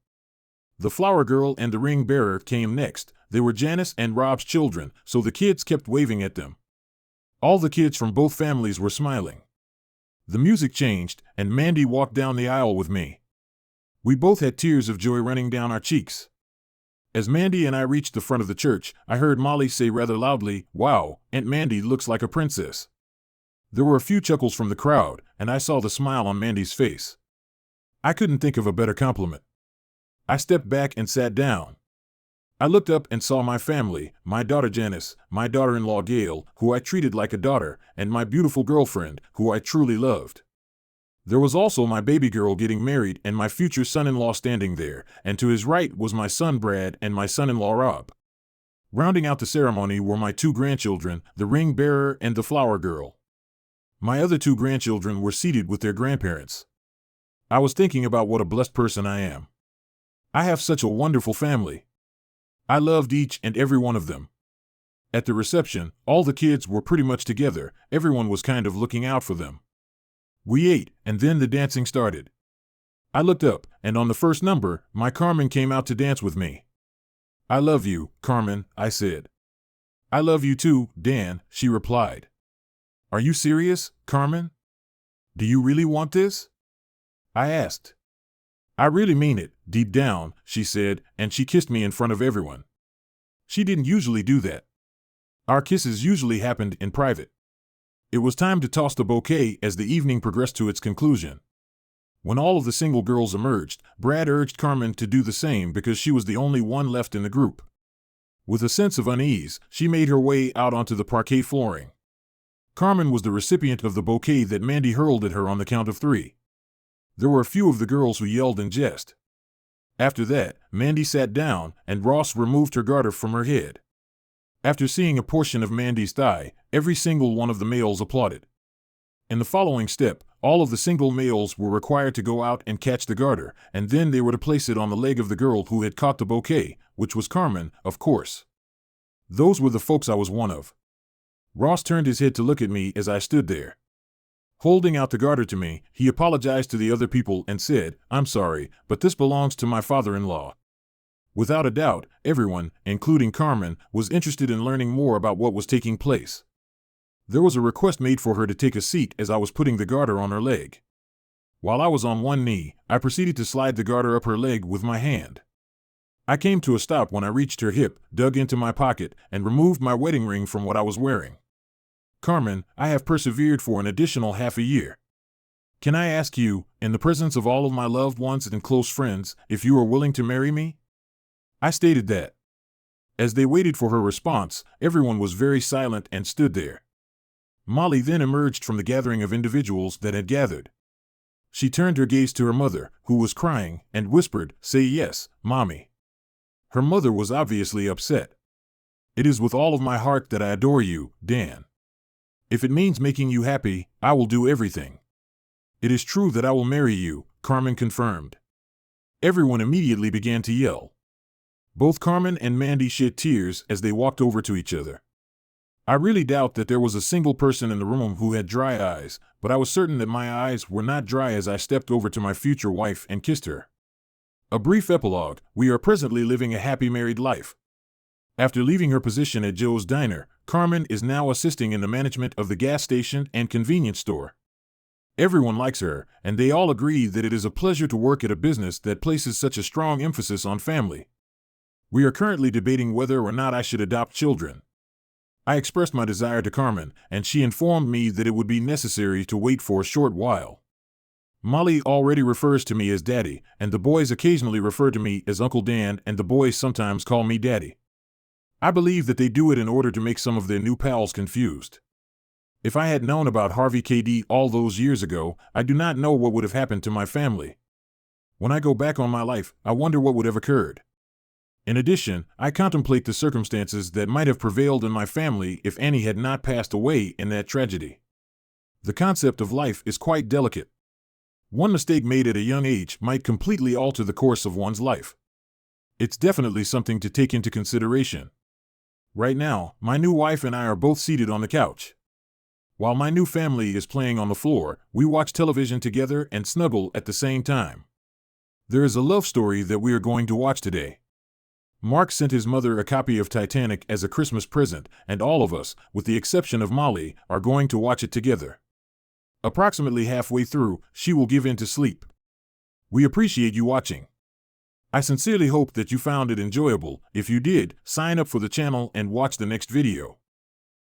The flower girl and the ring bearer came next. They were Janice and Rob's children, so the kids kept waving at them. All the kids from both families were smiling. The music changed, and Mandy walked down the aisle with me. We both had tears of joy running down our cheeks. As Mandy and I reached the front of the church, I heard Molly say rather loudly, "Wow, Aunt Mandy looks like a princess." There were a few chuckles from the crowd, and I saw the smile on Mandy's face. I couldn't think of a better compliment. I stepped back and sat down. I looked up and saw my family, my daughter Janice, my daughter-in-law Gail, who I treated like a daughter, and my beautiful girlfriend, who I truly loved. There was also my baby girl getting married and my future son-in-law standing there, and to his right was my son Brad and my son-in-law Rob. Rounding out the ceremony were my 2 grandchildren, the ring bearer and the flower girl. My other 2 grandchildren were seated with their grandparents. I was thinking about what a blessed person I am. I have such a wonderful family. I loved each and every one of them. At the reception, all the kids were pretty much together. Everyone was kind of looking out for them. We ate, and then the dancing started. I looked up, and on the first number, my Carmen came out to dance with me. "I love you, Carmen," I said. "I love you too, Dan," she replied. "Are you serious, Carmen? Do you really want this?" I asked. "I really mean it, deep down," she said, and she kissed me in front of everyone. She didn't usually do that. Our kisses usually happened in private. It was time to toss the bouquet as the evening progressed to its conclusion. When all of the single girls emerged, Brad urged Carmen to do the same because she was the only one left in the group. With a sense of unease, she made her way out onto the parquet flooring. Carmen was the recipient of the bouquet that Mandy hurled at her on the count of 3. There were a few of the girls who yelled in jest. After that, Mandy sat down, and Ross removed her garter from her head. After seeing a portion of Mandy's thigh, every single one of the males applauded. In the following step, all of the single males were required to go out and catch the garter, and then they were to place it on the leg of the girl who had caught the bouquet, which was Carmen, of course. Those were the folks I was one of. Ross turned his head to look at me as I stood there. Holding out the garter to me, he apologized to the other people and said, "I'm sorry, but this belongs to my father-in-law." Without a doubt, everyone, including Carmen, was interested in learning more about what was taking place. There was a request made for her to take a seat as I was putting the garter on her leg. While I was on one knee, I proceeded to slide the garter up her leg with my hand. I came to a stop when I reached her hip, dug into my pocket, and removed my wedding ring from what I was wearing. "Carmen, I have persevered for an additional half a year. Can I ask you, in the presence of all of my loved ones and close friends, if you are willing to marry me?" I stated that. As they waited for her response, everyone was very silent and stood there. Molly then emerged from the gathering of individuals that had gathered. She turned her gaze to her mother, who was crying, and whispered, "Say yes, Mommy." Her mother was obviously upset. "It is with all of my heart that I adore you, Dan. If it means making you happy, I will do everything." "It is true that I will marry you," Carmen confirmed. Everyone immediately began to yell. Both Carmen and Mandy shed tears as they walked over to each other. I really doubt that there was a single person in the room who had dry eyes, but I was certain that my eyes were not dry as I stepped over to my future wife and kissed her. A brief epilogue: we are presently living a happy married life. After leaving her position at Joe's Diner, Carmen is now assisting in the management of the gas station and convenience store. Everyone likes her, and they all agree that it is a pleasure to work at a business that places such a strong emphasis on family. We are currently debating whether or not I should adopt children. I expressed my desire to Carmen, and she informed me that it would be necessary to wait for a short while. Molly already refers to me as Daddy, and the boys occasionally refer to me as Uncle Dan, and the boys sometimes call me Daddy. I believe that they do it in order to make some of their new pals confused. If I had known about Harvey KD all those years ago, I do not know what would have happened to my family. When I go back on my life, I wonder what would have occurred. In addition, I contemplate the circumstances that might have prevailed in my family if Annie had not passed away in that tragedy. The concept of life is quite delicate. One mistake made at a young age might completely alter the course of one's life. It's definitely something to take into consideration. Right now, my new wife and I are both seated on the couch. While my new family is playing on the floor, we watch television together and snuggle at the same time. There is a love story that we are going to watch today. Mark sent his mother a copy of Titanic as a Christmas present, and all of us, with the exception of Molly, are going to watch it together. Approximately halfway through, she will give in to sleep. We appreciate you watching. I sincerely hope that you found it enjoyable. If you did, sign up for the channel and watch the next video.